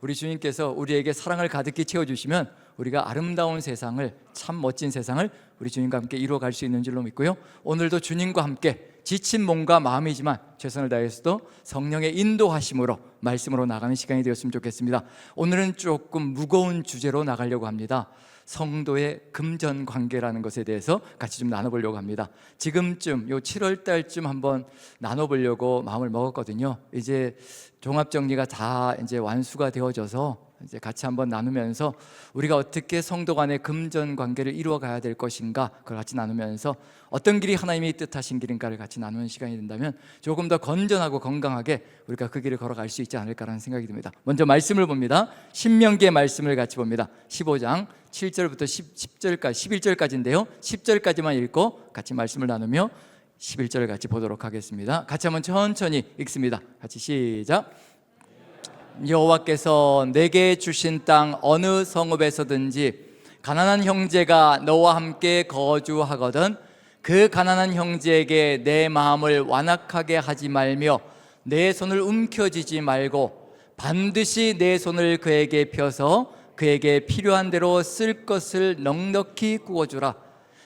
우리 주님께서 우리에게 사랑을 가득히 채워주시면 우리가 아름다운 세상을, 참 멋진 세상을 우리 주님과 함께 이루어갈 수 있는 줄로 믿고요, 오늘도 주님과 함께 지친 몸과 마음이지만 최선을 다해서도 성령의 인도하심으로 말씀으로 나가는 시간이 되었으면 좋겠습니다. 오늘은 조금 무거운 주제로 나가려고 합니다. 성도의 금전관계라는 것에 대해서 같이 좀 나눠보려고 합니다. 지금쯤 요 7월 달쯤 한번 나눠보려고 마음을 먹었거든요. 이제 종합정리가 다 이제 완수가 되어져서 이제 같이 한번 나누면서 우리가 어떻게 성도 간의 금전관계를 이루어가야 될 것인가, 그걸 같이 나누면서 어떤 길이 하나님이 뜻하신 길인가를 같이 나누는 시간이 된다면 조금 더 건전하고 건강하게 우리가 그 길을 걸어갈 수 있지 않을까라는 생각이 듭니다. 먼저 말씀을 봅니다. 신명기의 말씀을 같이 봅니다. 15장 7절부터 11절까지인데요 10절까지만 읽고 같이 말씀을 나누며 11절을 같이 보도록 하겠습니다. 같이 한번 천천히 읽습니다. 같이 시작. 여호와께서 내게 주신 땅 어느 성읍에서든지 가난한 형제가 너와 함께 거주하거든 그 가난한 형제에게 내 마음을 완악하게 하지 말며 내 손을 움켜쥐지 말고 반드시 내 손을 그에게 펴서 그에게 필요한 대로 쓸 것을 넉넉히 구워주라.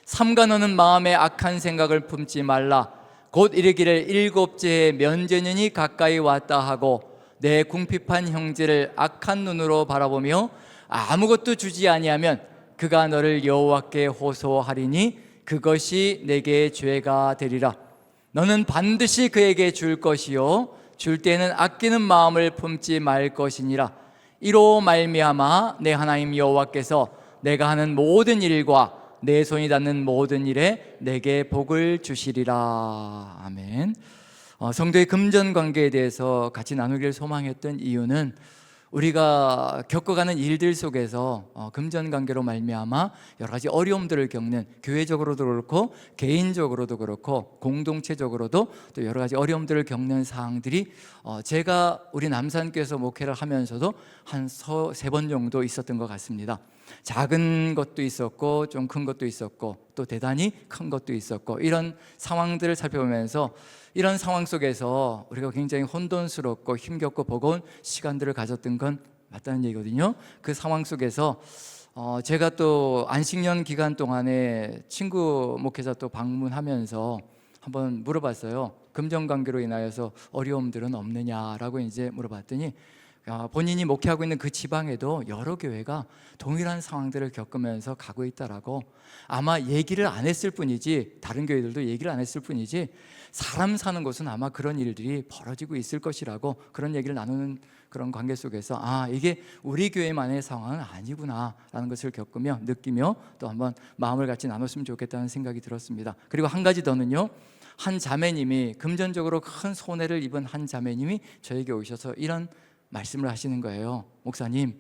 삼가 너는 마음에 악한 생각을 품지 말라. 곧 이르기를 일곱째에 면제년이 가까이 왔다 하고 내 궁핍한 형제를 악한 눈으로 바라보며 아무것도 주지 아니하면 그가 너를 여호와께 호소하리니 그것이 내게 죄가 되리라. 너는 반드시 그에게 줄 것이요 줄 때는 아끼는 마음을 품지 말 것이니라. 이로 말미암아 내 하나님 여호와께서 내가 하는 모든 일과 내 손이 닿는 모든 일에 내게 복을 주시리라. 아멘. 성도의 금전관계에 대해서 같이 나누기를 소망했던 이유는 우리가 겪어가는 일들 속에서 금전관계로 말미암아 여러 가지 어려움들을 겪는, 교회적으로도 그렇고 개인적으로도 그렇고 공동체적으로도 또 여러 가지 어려움들을 겪는 사항들이 제가 우리 남산교회에서 목회를 하면서도 한 3번 정도 있었던 것 같습니다. 작은 것도 있었고 좀 큰 것도 있었고 또 대단히 큰 것도 있었고, 이런 상황들을 살펴보면서 이런 상황 속에서 우리가 굉장히 혼돈스럽고 힘겹고 버거운 시간들을 가졌던 건 맞다는 얘기거든요. 그 상황 속에서 제가 또 안식년 기간 동안에 친구 목회자 또 방문하면서 한번 물어봤어요. 금전관계로 인하여서 어려움들은 없느냐라고 이제 물어봤더니 본인이 목회하고 있는 그 지방에도 여러 교회가 동일한 상황들을 겪으면서 가고 있다라고, 아마 얘기를 안 했을 뿐이지, 다른 교회들도 얘기를 안 했을 뿐이지 사람 사는 곳은 아마 그런 일들이 벌어지고 있을 것이라고, 그런 얘기를 나누는 그런 관계 속에서 이게 우리 교회만의 상황은 아니구나 라는 것을 겪으며 느끼며 또 한번 마음을 같이 나눴으면 좋겠다는 생각이 들었습니다. 그리고 한 가지 더는요, 한 자매님이, 금전적으로 큰 손해를 입은 한 자매님이 저에게 오셔서 이런 말씀을 하시는 거예요. 목사님,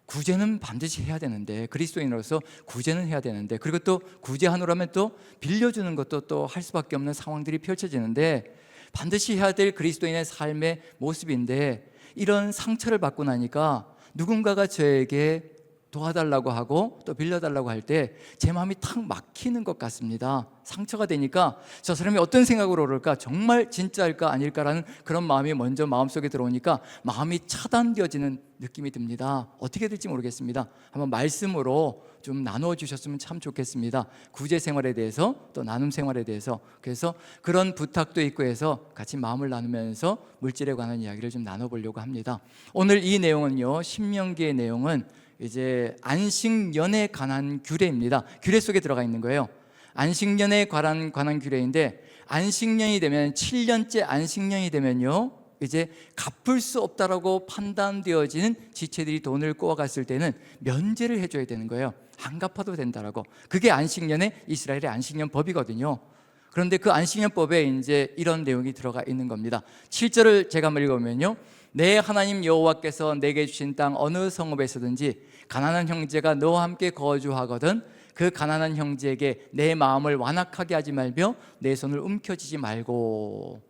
구제는 반드시 해야 되는데, 그리스도인으로서 구제는 해야 되는데, 그리고 또 구제하노라면 또 빌려주는 것도 또 할 수밖에 없는 상황들이 펼쳐지는데, 반드시 해야 될 그리스도인의 삶의 모습인데 이런 상처를 받고 나니까 누군가가 저에게 도와달라고 하고 또 빌려달라고 할 때 제 마음이 탁 막히는 것 같습니다. 상처가 되니까 저 사람이 어떤 생각으로 그럴까, 정말 진짜일까 아닐까라는 그런 마음이 먼저 마음속에 들어오니까 마음이 차단되어지는 느낌이 듭니다. 어떻게 될지 모르겠습니다. 한번 말씀으로 좀 나누어 주셨으면 참 좋겠습니다. 구제 생활에 대해서 또 나눔 생활에 대해서. 그래서 그런 부탁도 있고 해서 같이 마음을 나누면서 물질에 관한 이야기를 좀 나눠보려고 합니다. 오늘 이 내용은요, 신명기의 내용은 이제 안식년에 관한 규례입니다. 규례 속에 들어가 있는 거예요. 안식년에 관한 규례인데, 안식년이 되면 7년째 안식년이 되면요, 이제 갚을 수 없다라고 판단되어지는 지체들이 돈을 꼬아갔을 때는 면제를 해줘야 되는 거예요. 안 갚아도 된다라고. 그게 안식년의, 이스라엘의 안식년 법이거든요. 그런데 그 안식년법에 이제 이런 내용이 들어가 있는 겁니다. 7절을 제가 한번 읽어보면요, 내 하나님 여호와께서 내게 주신 땅 어느 성읍에서든지 가난한 형제가 너와 함께 거주하거든 그 가난한 형제에게 내 마음을 완악하게 하지 말며 내 손을 움켜쥐지 말고.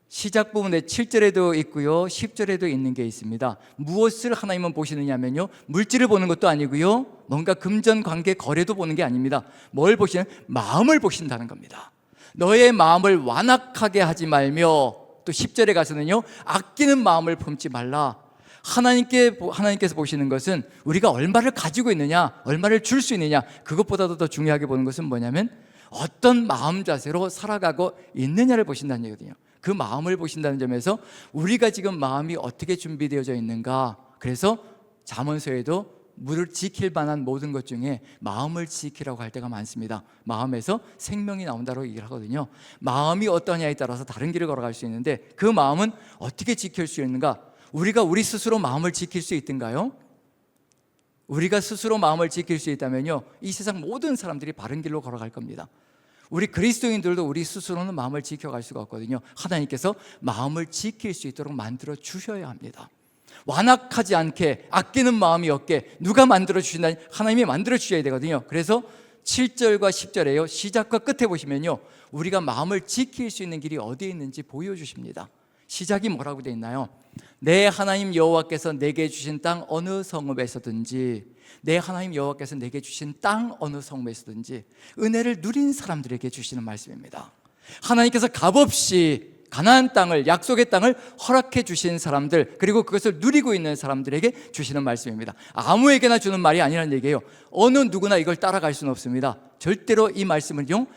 시작 부분에 7절에도 있고요 10절에도 있는 게 있습니다. 무엇을 하나님은 보시느냐면요, 물질을 보는 것도 아니고요, 뭔가 금전관계 거래도 보는 게 아닙니다. 뭘 보시냐면 마음을 보신다는 겁니다. 너의 마음을 완악하게 하지 말며, 또 10절에 가서는요, 아끼는 마음을 품지 말라. 하나님께서 보시는 것은 우리가 얼마를 가지고 있느냐, 얼마를 줄 수 있느냐, 그것보다도 더 중요하게 보는 것은 뭐냐면 어떤 마음 자세로 살아가고 있느냐를 보신다는 얘기거든요. 그 마음을 보신다는 점에서 우리가 지금 마음이 어떻게 준비되어져 있는가, 그래서 잠언서에도 물을 지킬 만한 모든 것 중에 마음을 지키라고 할 때가 많습니다. 마음에서 생명이 나온다고 얘기를 하거든요. 마음이 어떠냐에 따라서 다른 길을 걸어갈 수 있는데 그 마음은 어떻게 지킬 수 있는가? 우리가 우리 스스로 마음을 지킬 수 있던가요? 우리가 스스로 마음을 지킬 수 있다면요, 이 세상 모든 사람들이 바른 길로 걸어갈 겁니다. 우리 그리스도인들도 우리 스스로는 마음을 지켜갈 수가 없거든요. 하나님께서 마음을 지킬 수 있도록 만들어 주셔야 합니다. 완악하지 않게, 아끼는 마음이 없게 누가 만들어 주신다니? 하나님이 만들어 주셔야 되거든요. 그래서 7절과 10절에요, 시작과 끝에 보시면요, 우리가 마음을 지킬 수 있는 길이 어디에 있는지 보여주십니다. 시작이 뭐라고 되어 있나요? 내 하나님 여호와께서 내게 주신 땅 어느 성읍에서든지, 내 하나님 여호와께서 내게 주신 땅 어느 성읍에서든지 은혜를 누린 사람들에게 주시는 말씀입니다. 하나님께서 값없이 가나안 땅을, 약속의 땅을 허락해 주신 사람들, 그리고 그것을 누리고 있는 사람들에게 주시는 말씀입니다. 아무에게나 주는 말이 아니라는 얘기예요. 어느 누구나 이걸 따라갈 수는 없습니다. 절대로 이 말씀은요,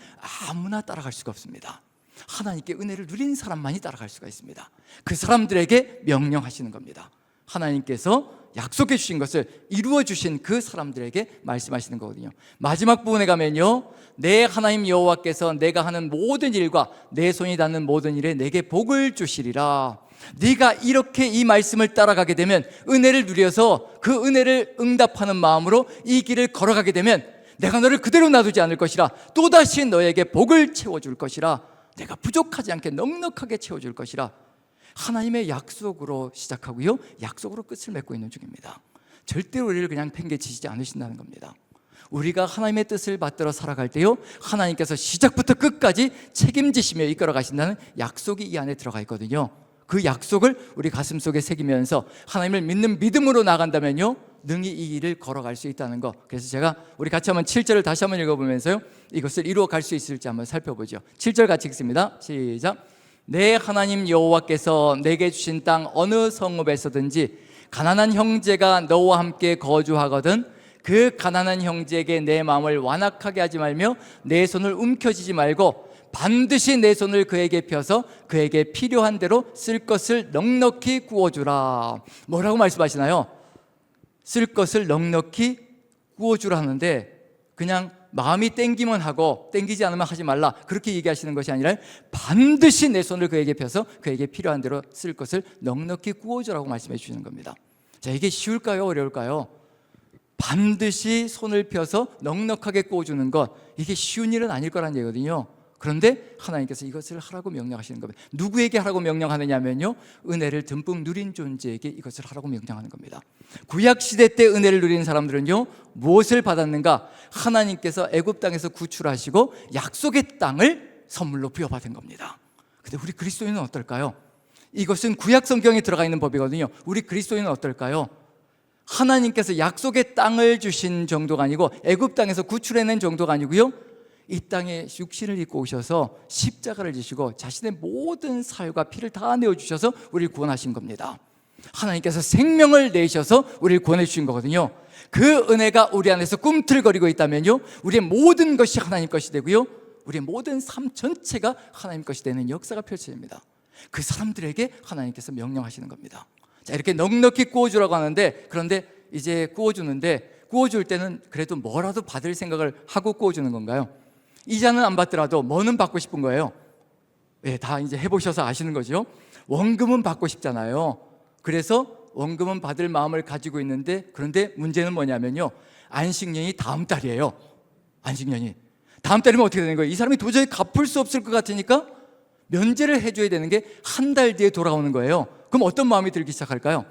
아무나 따라갈 수가 없습니다. 하나님께 은혜를 누린 사람만이 따라갈 수가 있습니다. 그 사람들에게 명령하시는 겁니다. 하나님께서 약속해 주신 것을 이루어 주신 그 사람들에게 말씀하시는 거거든요. 마지막 부분에 가면요, 내 하나님 여호와께서 내가 하는 모든 일과 내 손이 닿는 모든 일에 내게 복을 주시리라. 네가 이렇게 이 말씀을 따라가게 되면, 은혜를 누려서 그 은혜를 응답하는 마음으로 이 길을 걸어가게 되면 내가 너를 그대로 놔두지 않을 것이라. 또다시 너에게 복을 채워줄 것이라. 내가 부족하지 않게 넉넉하게 채워줄 것이라. 하나님의 약속으로 시작하고요, 약속으로 끝을 맺고 있는 중입니다. 절대로 우리를 그냥 팽개치시지 않으신다는 겁니다. 우리가 하나님의 뜻을 받들어 살아갈 때요, 하나님께서 시작부터 끝까지 책임지시며 이끌어 가신다는 약속이 이 안에 들어가 있거든요. 그 약속을 우리 가슴 속에 새기면서 하나님을 믿는 믿음으로 나간다면요, 능히 이 길을 걸어갈 수 있다는 것. 그래서 제가 우리 같이 한번 7절을 다시 한번 읽어보면서요, 이것을 이루어 갈 수 있을지 한번 살펴보죠. 7절 같이 읽습니다. 시작. 내 하나님 여호와께서 내게 주신 땅 어느 성읍에서든지 가난한 형제가 너와 함께 거주하거든 그 가난한 형제에게 내 마음을 완악하게 하지 말며 내 손을 움켜쥐지 말고 반드시 내 손을 그에게 펴서 그에게 필요한 대로 쓸 것을 넉넉히 구워주라. 뭐라고 말씀하시나요? 쓸 것을 넉넉히 구워주라 하는데, 그냥 마음이 땡기면 하고 땡기지 않으면 하지 말라, 그렇게 얘기하시는 것이 아니라 반드시 내 손을 그에게 펴서 그에게 필요한 대로 쓸 것을 넉넉히 구워주라고 말씀해 주시는 겁니다. 자, 이게 쉬울까요? 어려울까요? 반드시 손을 펴서 넉넉하게 구워주는 것, 이게 쉬운 일은 아닐 거란 얘기거든요. 그런데 하나님께서 이것을 하라고 명령하시는 겁니다. 누구에게 하라고 명령하느냐면요, 은혜를 듬뿍 누린 존재에게 이것을 하라고 명령하는 겁니다. 구약시대 때 은혜를 누린 사람들은요, 무엇을 받았는가? 하나님께서 애굽 땅에서 구출하시고 약속의 땅을 선물로 부여받은 겁니다. 근데 우리 그리스도인은 어떨까요? 이것은 구약 성경에 들어가 있는 법이거든요. 우리 그리스도인은 어떨까요? 하나님께서 약속의 땅을 주신 정도가 아니고 애굽 땅에서 구출해낸 정도가 아니고요, 이 땅에 육신을 입고 오셔서 십자가를 지시고 자신의 모든 살과 피를 다 내어주셔서 우리를 구원하신 겁니다. 하나님께서 생명을 내셔서 우리를 구원해 주신 거거든요. 그 은혜가 우리 안에서 꿈틀거리고 있다면요, 우리의 모든 것이 하나님 것이 되고요, 우리의 모든 삶 전체가 하나님 것이 되는 역사가 펼쳐집니다. 그 사람들에게 하나님께서 명령하시는 겁니다. 자, 이렇게 넉넉히 구워주라고 하는데, 그런데 이제 구워줄 때는 그래도 뭐라도 받을 생각을 하고 구워주는 건가요? 이자는 안 받더라도 뭐는 받고 싶은 거예요? 네, 다 이제 해보셔서 아시는 거죠. 원금은 받고 싶잖아요. 그래서 원금은 받을 마음을 가지고 있는데, 그런데 문제는 뭐냐면요, 안식년이 다음 달이에요. 안식년이 다음 달이면 어떻게 되는 거예요? 이 사람이 도저히 갚을 수 없을 것 같으니까 면제를 해줘야 되는 게 한 달 뒤에 돌아오는 거예요. 그럼 어떤 마음이 들기 시작할까요?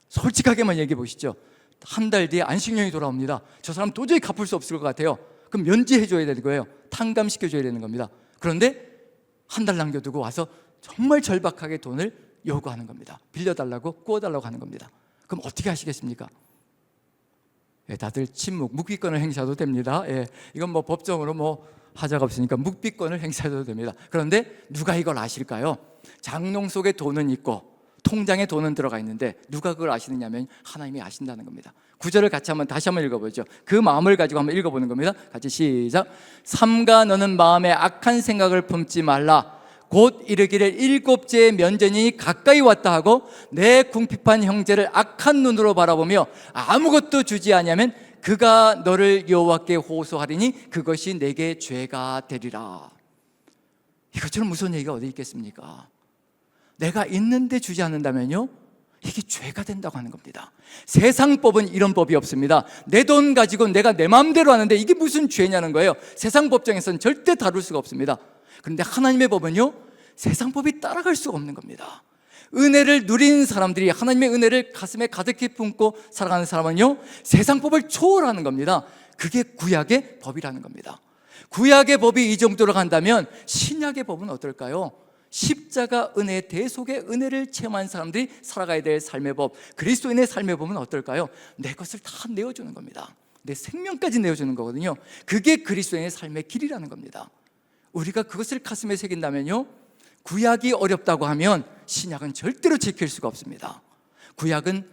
솔직하게만 얘기해 보시죠. 한 달 뒤에 안식년이 돌아옵니다. 저 사람 도저히 갚을 수 없을 것 같아요. 그럼 면제해줘야 되는 거예요. 탕감시켜줘야 되는 겁니다. 그런데 한 달 남겨두고 와서 정말 절박하게 돈을 요구하는 겁니다. 빌려달라고, 구워달라고 하는 겁니다. 그럼 어떻게 하시겠습니까? 예, 다들 침묵, 묵비권을 행사도 됩니다. 예, 이건 뭐 법정으로 뭐 하자가 없으니까 묵비권을 행사해도 됩니다. 그런데 누가 이걸 아실까요? 장롱 속에 돈은 있고 통장에 돈은 들어가 있는데 누가 그걸 아시느냐면 하나님이 아신다는 겁니다. 구절을 다시 한번 읽어보죠. 그 마음을 가지고 한번 읽어보는 겁니다. 같이 시작. 삼가 너는 마음에 악한 생각을 품지 말라. 곧 이르기를 일곱째의 면전이 가까이 왔다 하고 내 궁핍한 형제를 악한 눈으로 바라보며 아무것도 주지 아니하면 그가 너를 여호와께 호소하리니 그것이 내게 죄가 되리라. 이것처럼 무서운 얘기가 어디 있겠습니까? 내가 있는데 주지 않는다면요, 이게 죄가 된다고 하는 겁니다. 세상 법은 이런 법이 없습니다. 내 돈 가지고 내가 내 마음대로 하는데 이게 무슨 죄냐는 거예요. 세상 법정에서는 절대 다룰 수가 없습니다. 그런데 하나님의 법은요, 세상 법이 따라갈 수가 없는 겁니다. 은혜를 누린 사람들이, 하나님의 은혜를 가슴에 가득히 품고 살아가는 사람은요, 세상 법을 초월하는 겁니다. 그게 구약의 법이라는 겁니다. 구약의 법이 이 정도로 간다면 신약의 법은 어떨까요? 십자가 은혜, 대속의 은혜를 체험한 사람들이 살아가야 될 삶의 법, 그리스도인의 삶의 법은 어떨까요? 내 것을 다 내어주는 겁니다. 내 생명까지 내어주는 거거든요. 그게 그리스도인의 삶의 길이라는 겁니다. 우리가 그것을 가슴에 새긴다면요, 구약이 어렵다고 하면 신약은 절대로 지킬 수가 없습니다. 구약은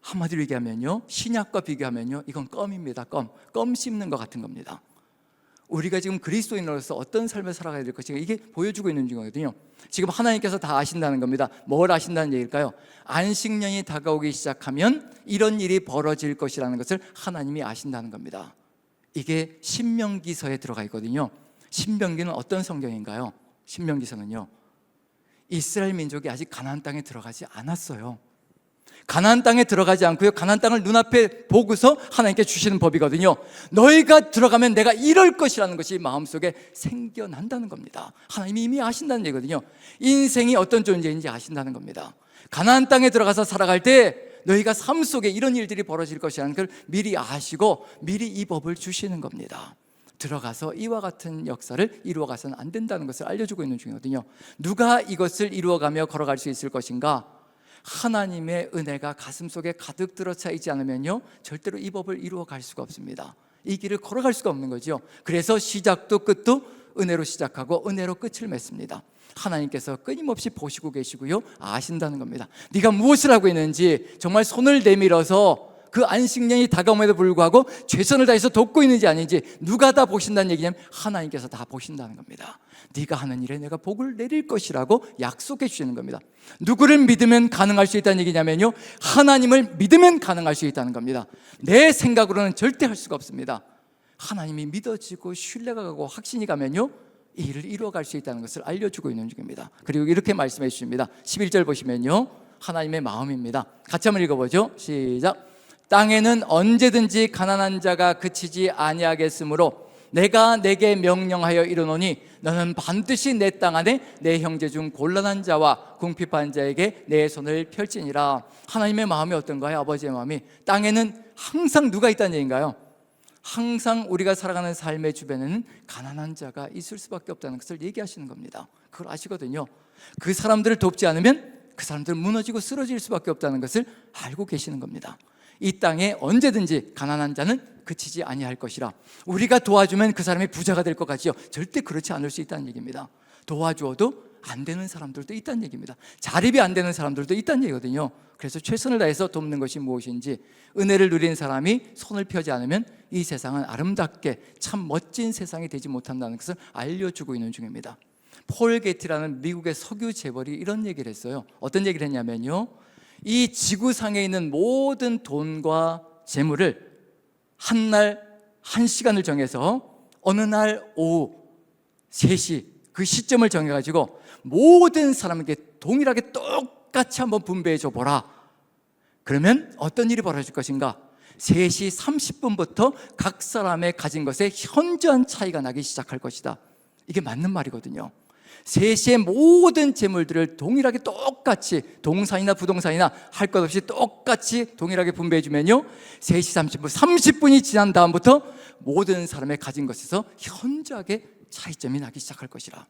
한마디로 얘기하면요, 신약과 비교하면요, 이건 껌입니다. 껌 씹는 것 같은 겁니다. 우리가 지금 그리스도인으로서 어떤 삶을 살아가야 될 것인가, 이게 보여주고 있는 중이거든요. 지금 하나님께서 다 아신다는 겁니다. 뭘 아신다는 얘기일까요? 안식년이 다가오기 시작하면 이런 일이 벌어질 것이라는 것을 하나님이 아신다는 겁니다. 이게 신명기서에 들어가 있거든요. 신명기는 어떤 성경인가요? 신명기서는요, 이스라엘 민족이 아직 가나안 땅에 들어가지 않았어요. 가나안 땅에 들어가지 않고요, 가나안 땅을 눈앞에 보고서 하나님께 주시는 법이거든요. 너희가 들어가면 내가 이럴 것이라는 것이 마음속에 생겨난다는 겁니다. 하나님이 이미 아신다는 얘기거든요. 인생이 어떤 존재인지 아신다는 겁니다. 가나안 땅에 들어가서 살아갈 때 너희가 삶 속에 이런 일들이 벌어질 것이라는 걸 미리 아시고 미리 이 법을 주시는 겁니다. 들어가서 이와 같은 역사를 이루어가서는 안 된다는 것을 알려주고 있는 중이거든요. 누가 이것을 이루어가며 걸어갈 수 있을 것인가? 하나님의 은혜가 가슴속에 가득 들어차 있지 않으면요, 절대로 이 법을 이루어갈 수가 없습니다. 이 길을 걸어갈 수가 없는 거죠. 그래서 시작도 끝도 은혜로 시작하고 은혜로 끝을 맺습니다. 하나님께서 끊임없이 보시고 계시고요, 아신다는 겁니다. 네가 무엇을 하고 있는지, 정말 손을 내밀어서 그 안식년이 다가옴에도 불구하고 최선을 다해서 돕고 있는지 아닌지 누가 다 보신다는 얘기냐면 하나님께서 다 보신다는 겁니다. 네가 하는 일에 내가 복을 내릴 것이라고 약속해 주시는 겁니다. 누구를 믿으면 가능할 수 있다는 얘기냐면요, 하나님을 믿으면 가능할 수 있다는 겁니다. 내 생각으로는 절대 할 수가 없습니다. 하나님이 믿어지고 신뢰가 가고 확신이 가면요, 이 일을 이루어갈 수 있다는 것을 알려주고 있는 중입니다. 그리고 이렇게 말씀해 주십니다. 11절 보시면요, 하나님의 마음입니다. 같이 한번 읽어보죠. 시작. 땅에는 언제든지 가난한 자가 그치지 아니하겠으므로 내가 내게 명령하여 이르노니 너는 반드시 내 땅 안에 내 형제 중 곤란한 자와 궁핍한 자에게 내 손을 펼치니라. 하나님의 마음이 어떤가요? 아버지의 마음이 땅에는 항상 누가 있다는 얘기인가요? 항상 우리가 살아가는 삶의 주변에는 가난한 자가 있을 수밖에 없다는 것을 얘기하시는 겁니다. 그걸 아시거든요. 그 사람들을 돕지 않으면 그 사람들은 무너지고 쓰러질 수밖에 없다는 것을 알고 계시는 겁니다. 이 땅에 언제든지 가난한 자는 그치지 아니할 것이라. 우리가 도와주면 그 사람이 부자가 될 것 같지요? 절대 그렇지 않을 수 있다는 얘기입니다. 도와주어도 안 되는 사람들도 있다는 얘기입니다. 자립이 안 되는 사람들도 있다는 얘기거든요. 그래서 최선을 다해서 돕는 것이 무엇인지, 은혜를 누린 사람이 손을 펴지 않으면 이 세상은 아름답게 참 멋진 세상이 되지 못한다는 것을 알려주고 있는 중입니다. 폴 게티라는 미국의 석유 재벌이 이런 얘기를 했어요. 어떤 얘기를 했냐면요, 이 지구상에 있는 모든 돈과 재물을 한 날, 한 시간을 정해서 어느 날 오후 3시 그 시점을 정해가지고 모든 사람에게 동일하게 똑같이 한번 분배해 줘 보라. 그러면 어떤 일이 벌어질 것인가? 3시 30분부터 각 사람의 가진 것에 현저한 차이가 나기 시작할 것이다. 이게 맞는 말이거든요. 3시에 모든 재물들을 동일하게 똑같이, 동산이나 부동산이나 할 것 없이 똑같이 동일하게 분배해 주면요, 3시 30분, 30분이 지난 다음부터 모든 사람의 가진 것에서 현저하게 차이점이 나기 시작할 것이라.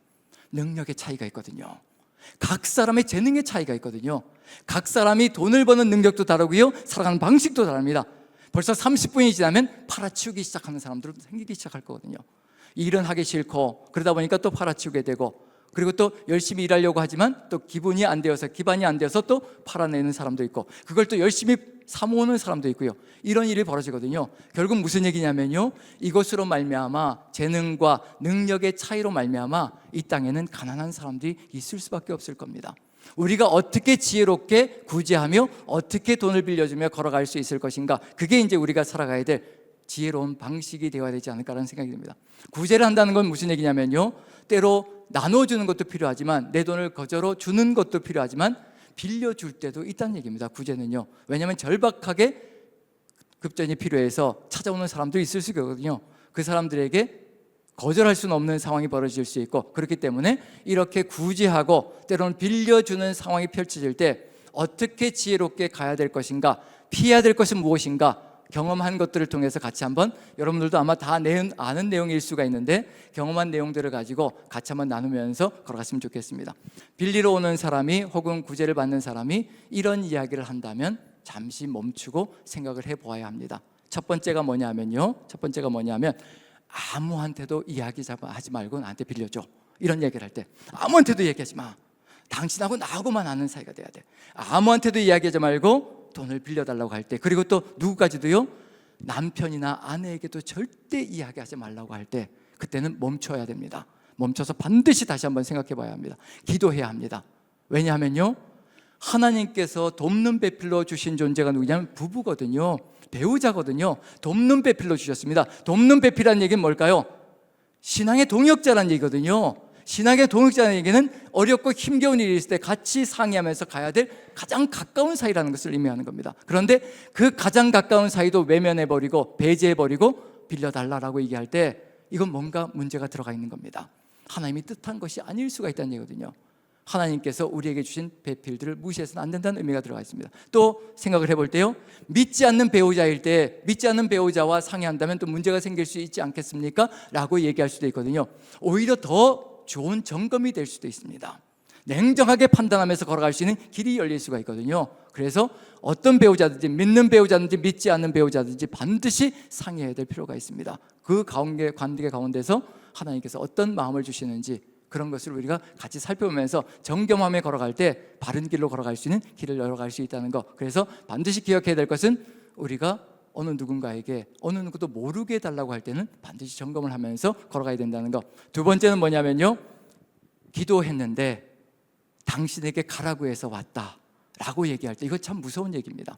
능력의 차이가 있거든요. 각 사람의 재능의 차이가 있거든요. 각 사람이 돈을 버는 능력도 다르고요, 살아가는 방식도 다릅니다. 벌써 30분이 지나면 팔아치우기 시작하는 사람들도 생기기 시작할 거거든요. 일은 하기 싫고 그러다 보니까 또 팔아치우게 되고, 그리고 또 열심히 일하려고 하지만 또 기반이 안 되어서 또 팔아내는 사람도 있고, 그걸 또 열심히 사모으는 사람도 있고요. 이런 일이 벌어지거든요. 결국 무슨 얘기냐면요, 이것으로 말미암아, 재능과 능력의 차이로 말미암아 이 땅에는 가난한 사람들이 있을 수밖에 없을 겁니다. 우리가 어떻게 지혜롭게 구제하며 어떻게 돈을 빌려주며 걸어갈 수 있을 것인가, 그게 이제 우리가 살아가야 될 지혜로운 방식이 되어야 되지 않을까라는 생각이 듭니다. 구제를 한다는 건 무슨 얘기냐면요, 때로 나눠주는 것도 필요하지만, 내 돈을 거저로 주는 것도 필요하지만 빌려줄 때도 있다는 얘기입니다. 구제는요. 왜냐하면 절박하게 급전이 필요해서 찾아오는 사람도 있을 수 있거든요. 그 사람들에게 거절할 수는 없는 상황이 벌어질 수 있고, 그렇기 때문에 이렇게 구제하고 때로는 빌려주는 상황이 펼쳐질 때 어떻게 지혜롭게 가야 될 것인가, 피해야 될 것은 무엇인가, 경험한 것들을 통해서 같이 한번, 여러분들도 아마 다 아는 내용일 수가 있는데 경험한 내용들을 가지고 같이 한번 나누면서 걸어갔으면 좋겠습니다. 빌리러 오는 사람이 혹은 구제를 받는 사람이 이런 이야기를 한다면 잠시 멈추고 생각을 해보아야 합니다. 첫 번째가 뭐냐면요, 아무한테도 이야기하지 말고 나한테 빌려줘, 이런 얘기를 할 때 아무한테도 얘기하지 마. 당신하고 나하고만 아는 사이가 돼야 돼. 아무한테도 이야기하지 말고 돈을 빌려달라고 할 때, 그리고 또 누구까지도요, 남편이나 아내에게도 절대 이야기하지 말라고 할 때, 그때는 멈춰야 됩니다. 멈춰서 반드시 다시 한번 생각해 봐야 합니다. 기도해야 합니다. 왜냐하면요, 하나님께서 돕는 배필로 주신 존재가 누구냐면 부부거든요. 배우자거든요. 돕는 배필로 주셨습니다. 돕는 배필이라는 얘기는 뭘까요? 신앙의 동역자라는 얘기거든요. 신앙의 동역자라는 얘기는 어렵고 힘겨운 일이 있을 때 같이 상의하면서 가야 될 가장 가까운 사이라는 것을 의미하는 겁니다. 그런데 그 가장 가까운 사이도 외면해버리고 배제해버리고 빌려달라고 얘기할 때, 이건 뭔가 문제가 들어가 있는 겁니다. 하나님이 뜻한 것이 아닐 수가 있다는 얘기거든요. 하나님께서 우리에게 주신 배필들을 무시해서는 안 된다는 의미가 들어가 있습니다. 또 생각을 해볼 때요, 믿지 않는 배우자일 때 믿지 않는 배우자와 상의한다면 또 문제가 생길 수 있지 않겠습니까? 라고 얘기할 수도 있거든요. 오히려 더 좋은 점검이 될 수도 있습니다. 냉정하게 판단하면서 걸어갈 수 있는 길이 열릴 수가 있거든요. 그래서 어떤 배우자든지, 믿는 배우자든지 믿지 않는 배우자든지 반드시 상의해야 될 필요가 있습니다. 그 관계 가운데서 하나님께서 어떤 마음을 주시는지, 그런 것을 우리가 같이 살펴보면서 정겸하며 걸어갈 때 바른 길로 걸어갈 수 있는 길을 열어갈 수 있다는 것. 그래서 반드시 기억해야 될 것은, 우리가 어느 누군가에게 어느 누구도 모르게 해달라고 할 때는 반드시 점검을 하면서 걸어가야 된다는 것. 두 번째는 뭐냐면요, 기도했는데 당신에게 가라고 해서 왔다 라고 얘기할 때, 이거 참 무서운 얘기입니다.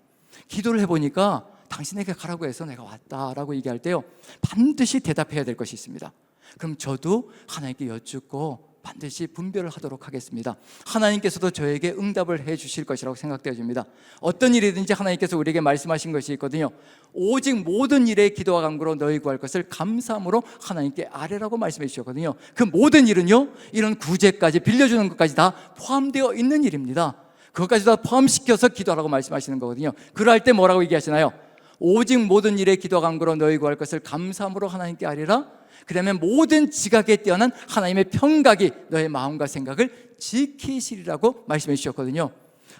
기도를 해보니까 당신에게 가라고 해서 내가 왔다 라고 얘기할 때요, 반드시 대답해야 될 것이 있습니다. 그럼 저도 하나님께 여쭙고 반드시 분별을 하도록 하겠습니다. 하나님께서도 저에게 응답을 해 주실 것이라고 생각되어집니다. 어떤 일이든지 하나님께서 우리에게 말씀하신 것이 있거든요. 오직 모든 일에 기도와 간구로 너희 구할 것을 감사함으로 하나님께 아뢰라고 말씀해 주셨거든요. 그 모든 일은요, 이런 구제까지, 빌려주는 것까지 다 포함되어 있는 일입니다. 그것까지 다 포함시켜서 기도하라고 말씀하시는 거거든요. 그럴 때 뭐라고 얘기하시나요? 오직 모든 일에 기도와 간구로 너희 구할 것을 감사함으로 하나님께 아뢰라. 그러면 모든 지각에 뛰어난 하나님의 평각이 너의 마음과 생각을 지키시리라고 말씀해 주셨거든요.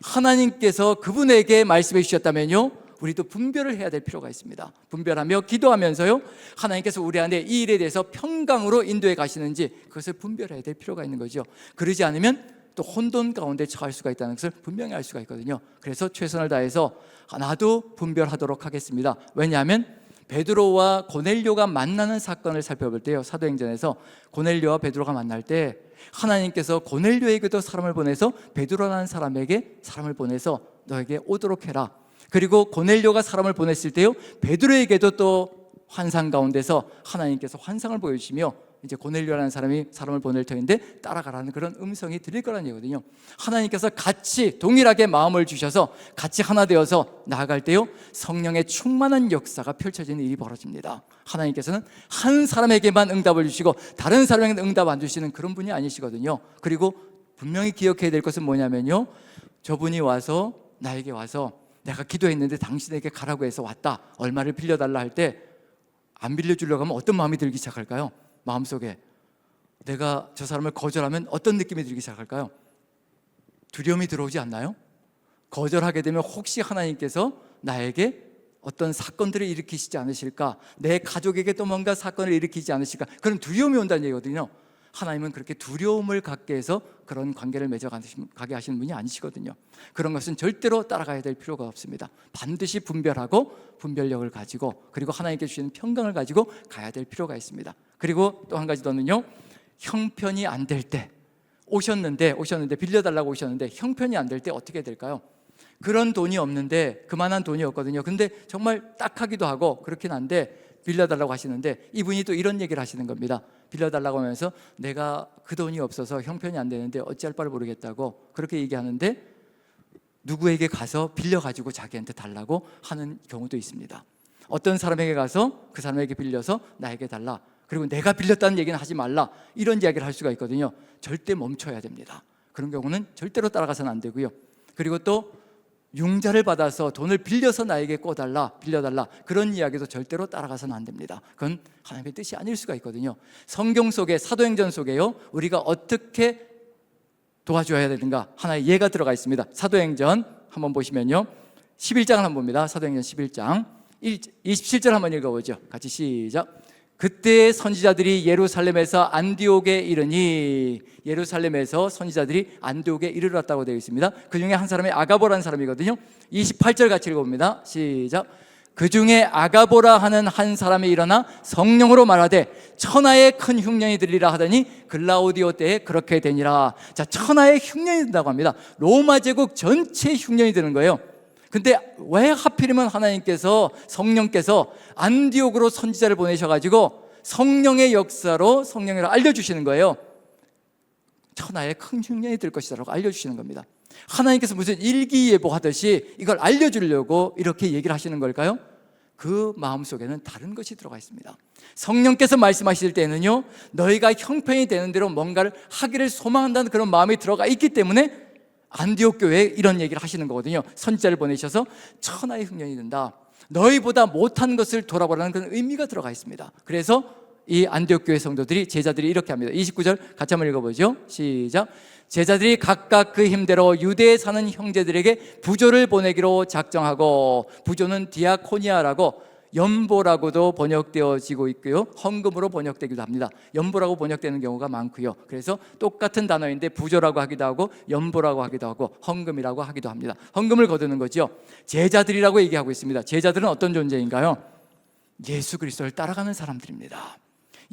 하나님께서 그분에게 말씀해 주셨다면요, 우리도 분별을 해야 될 필요가 있습니다. 분별하며 기도하면서요, 하나님께서 우리 안에 이 일에 대해서 평강으로 인도해 가시는지 그것을 분별해야 될 필요가 있는 거죠. 그러지 않으면 또 혼돈 가운데 처할 수가 있다는 것을 분명히 알 수가 있거든요. 그래서 최선을 다해서 나도 분별하도록 하겠습니다. 왜냐하면 베드로와 고넬료가 만나는 사건을 살펴볼 때요, 사도행전에서 고넬료와 베드로가 만날 때 하나님께서 고넬료에게도 사람을 보내서 베드로라는 사람에게 사람을 보내서 너에게 오도록 해라. 그리고 고넬료가 사람을 보냈을 때요, 베드로에게도 또 환상 가운데서 하나님께서 환상을 보여주시며 이제 고넬료라는 사람이 사람을 보낼 터인데 따라가라는 그런 음성이 들릴 거라는 얘기거든요. 하나님께서 같이 동일하게 마음을 주셔서 같이 하나 되어서 나아갈 때요, 성령의 충만한 역사가 펼쳐지는 일이 벌어집니다. 하나님께서는 한 사람에게만 응답을 주시고 다른 사람에게는 응답 안 주시는 그런 분이 아니시거든요. 그리고 분명히 기억해야 될 것은 뭐냐면요, 저분이 와서 나에게 와서 내가 기도했는데 당신에게 가라고 해서 왔다, 얼마를 빌려달라 할 때 안 빌려주려고 하면 어떤 마음이 들기 시작할까요? 마음속에 내가 저 사람을 거절하면 어떤 느낌이 들기 시작할까요? 두려움이 들어오지 않나요? 거절하게 되면 혹시 하나님께서 나에게 어떤 사건들을 일으키시지 않으실까, 내 가족에게 또 뭔가 사건을 일으키지 않으실까, 그런 두려움이 온다는 얘기거든요. 하나님은 그렇게 두려움을 갖게 해서 그런 관계를 맺어가게 하시는 분이 아니시거든요. 그런 것은 절대로 따라가야 될 필요가 없습니다. 반드시 분별하고 분별력을 가지고, 그리고 하나님께 주시는 평강을 가지고 가야 될 필요가 있습니다. 그리고 또 한 가지 더는요, 형편이 안 될 때, 오셨는데 빌려달라고 오셨는데 형편이 안 될 때 어떻게 될까요? 그런 돈이 없는데, 그만한 돈이 없거든요. 근데 정말 딱하기도 하고 그렇긴 한데 빌려달라고 하시는데, 이분이 또 이런 얘기를 하시는 겁니다. 빌려달라고 하면서 내가 그 돈이 없어서 형편이 안 되는데 어찌할 바를 모르겠다고 그렇게 얘기하는데, 누구에게 가서 빌려가지고 자기한테 달라고 하는 경우도 있습니다. 어떤 사람에게 가서 그 사람에게 빌려서 나에게 달라, 그리고 내가 빌렸다는 얘기는 하지 말라, 이런 이야기를 할 수가 있거든요. 절대 멈춰야 됩니다. 그런 경우는 절대로 따라가서는 안 되고요. 그리고 또 융자를 받아서 돈을 빌려서 나에게 빌려달라, 그런 이야기도 절대로 따라가서는 안 됩니다. 그건 하나님의 뜻이 아닐 수가 있거든요. 성경 속에, 사도행전 속에요, 우리가 어떻게 도와줘야 되는가 하나의 예가 들어가 있습니다. 사도행전 한번 보시면요, 11장을 한번 봅니다. 사도행전 11장 27절 한번 읽어보죠. 같이 시작. 그때 선지자들이 예루살렘에서 안디옥에 이르니, 예루살렘에서 선지자들이 안디옥에 이르렀다고 되어 있습니다. 그 중에 한 사람이 아가보라는 사람이거든요. 28절 같이 읽어봅니다. 시작. 그 중에 아가보라 하는 한 사람이 일어나 성령으로 말하되 천하의 큰 흉년이 들리라 하더니 글라우디오 때에 그렇게 되니라. 자, 천하의 흉년이 든다고 합니다. 로마 제국 전체의 흉년이 드는 거예요. 근데 왜 하필이면 하나님께서, 성령께서 안디옥으로 선지자를 보내셔가지고 성령의 역사로 성령을 알려주시는 거예요. 천하에 큰 흉년이 들 것이라고 알려주시는 겁니다. 하나님께서 무슨 일기예보하듯이 이걸 알려주려고 이렇게 얘기를 하시는 걸까요? 그 마음속에는 다른 것이 들어가 있습니다. 성령께서 말씀하실 때는요, 너희가 형편이 되는 대로 뭔가를 하기를 소망한다는 그런 마음이 들어가 있기 때문에 안디옥 교회에 이런 얘기를 하시는 거거든요. 선지자를 보내셔서 천하의 흉년이 된다, 너희보다 못한 것을 돌아보라는 그런 의미가 들어가 있습니다. 그래서 이 안디옥 교회 성도들이, 제자들이 이렇게 합니다. 29절 같이 한번 읽어보죠. 시작. 제자들이 각각 그 힘대로 유대에 사는 형제들에게 부조를 보내기로 작정하고, 부조는 디아코니아라고, 연보라고도 번역되어지고 있고요, 헌금으로 번역되기도 합니다. 연보라고 번역되는 경우가 많고요. 그래서 똑같은 단어인데 부조라고 하기도 하고 연보라고 하기도 하고 헌금이라고 하기도 합니다. 헌금을 거두는 거죠. 제자들이라고 얘기하고 있습니다. 제자들은 어떤 존재인가요? 예수 그리스도를 따라가는 사람들입니다.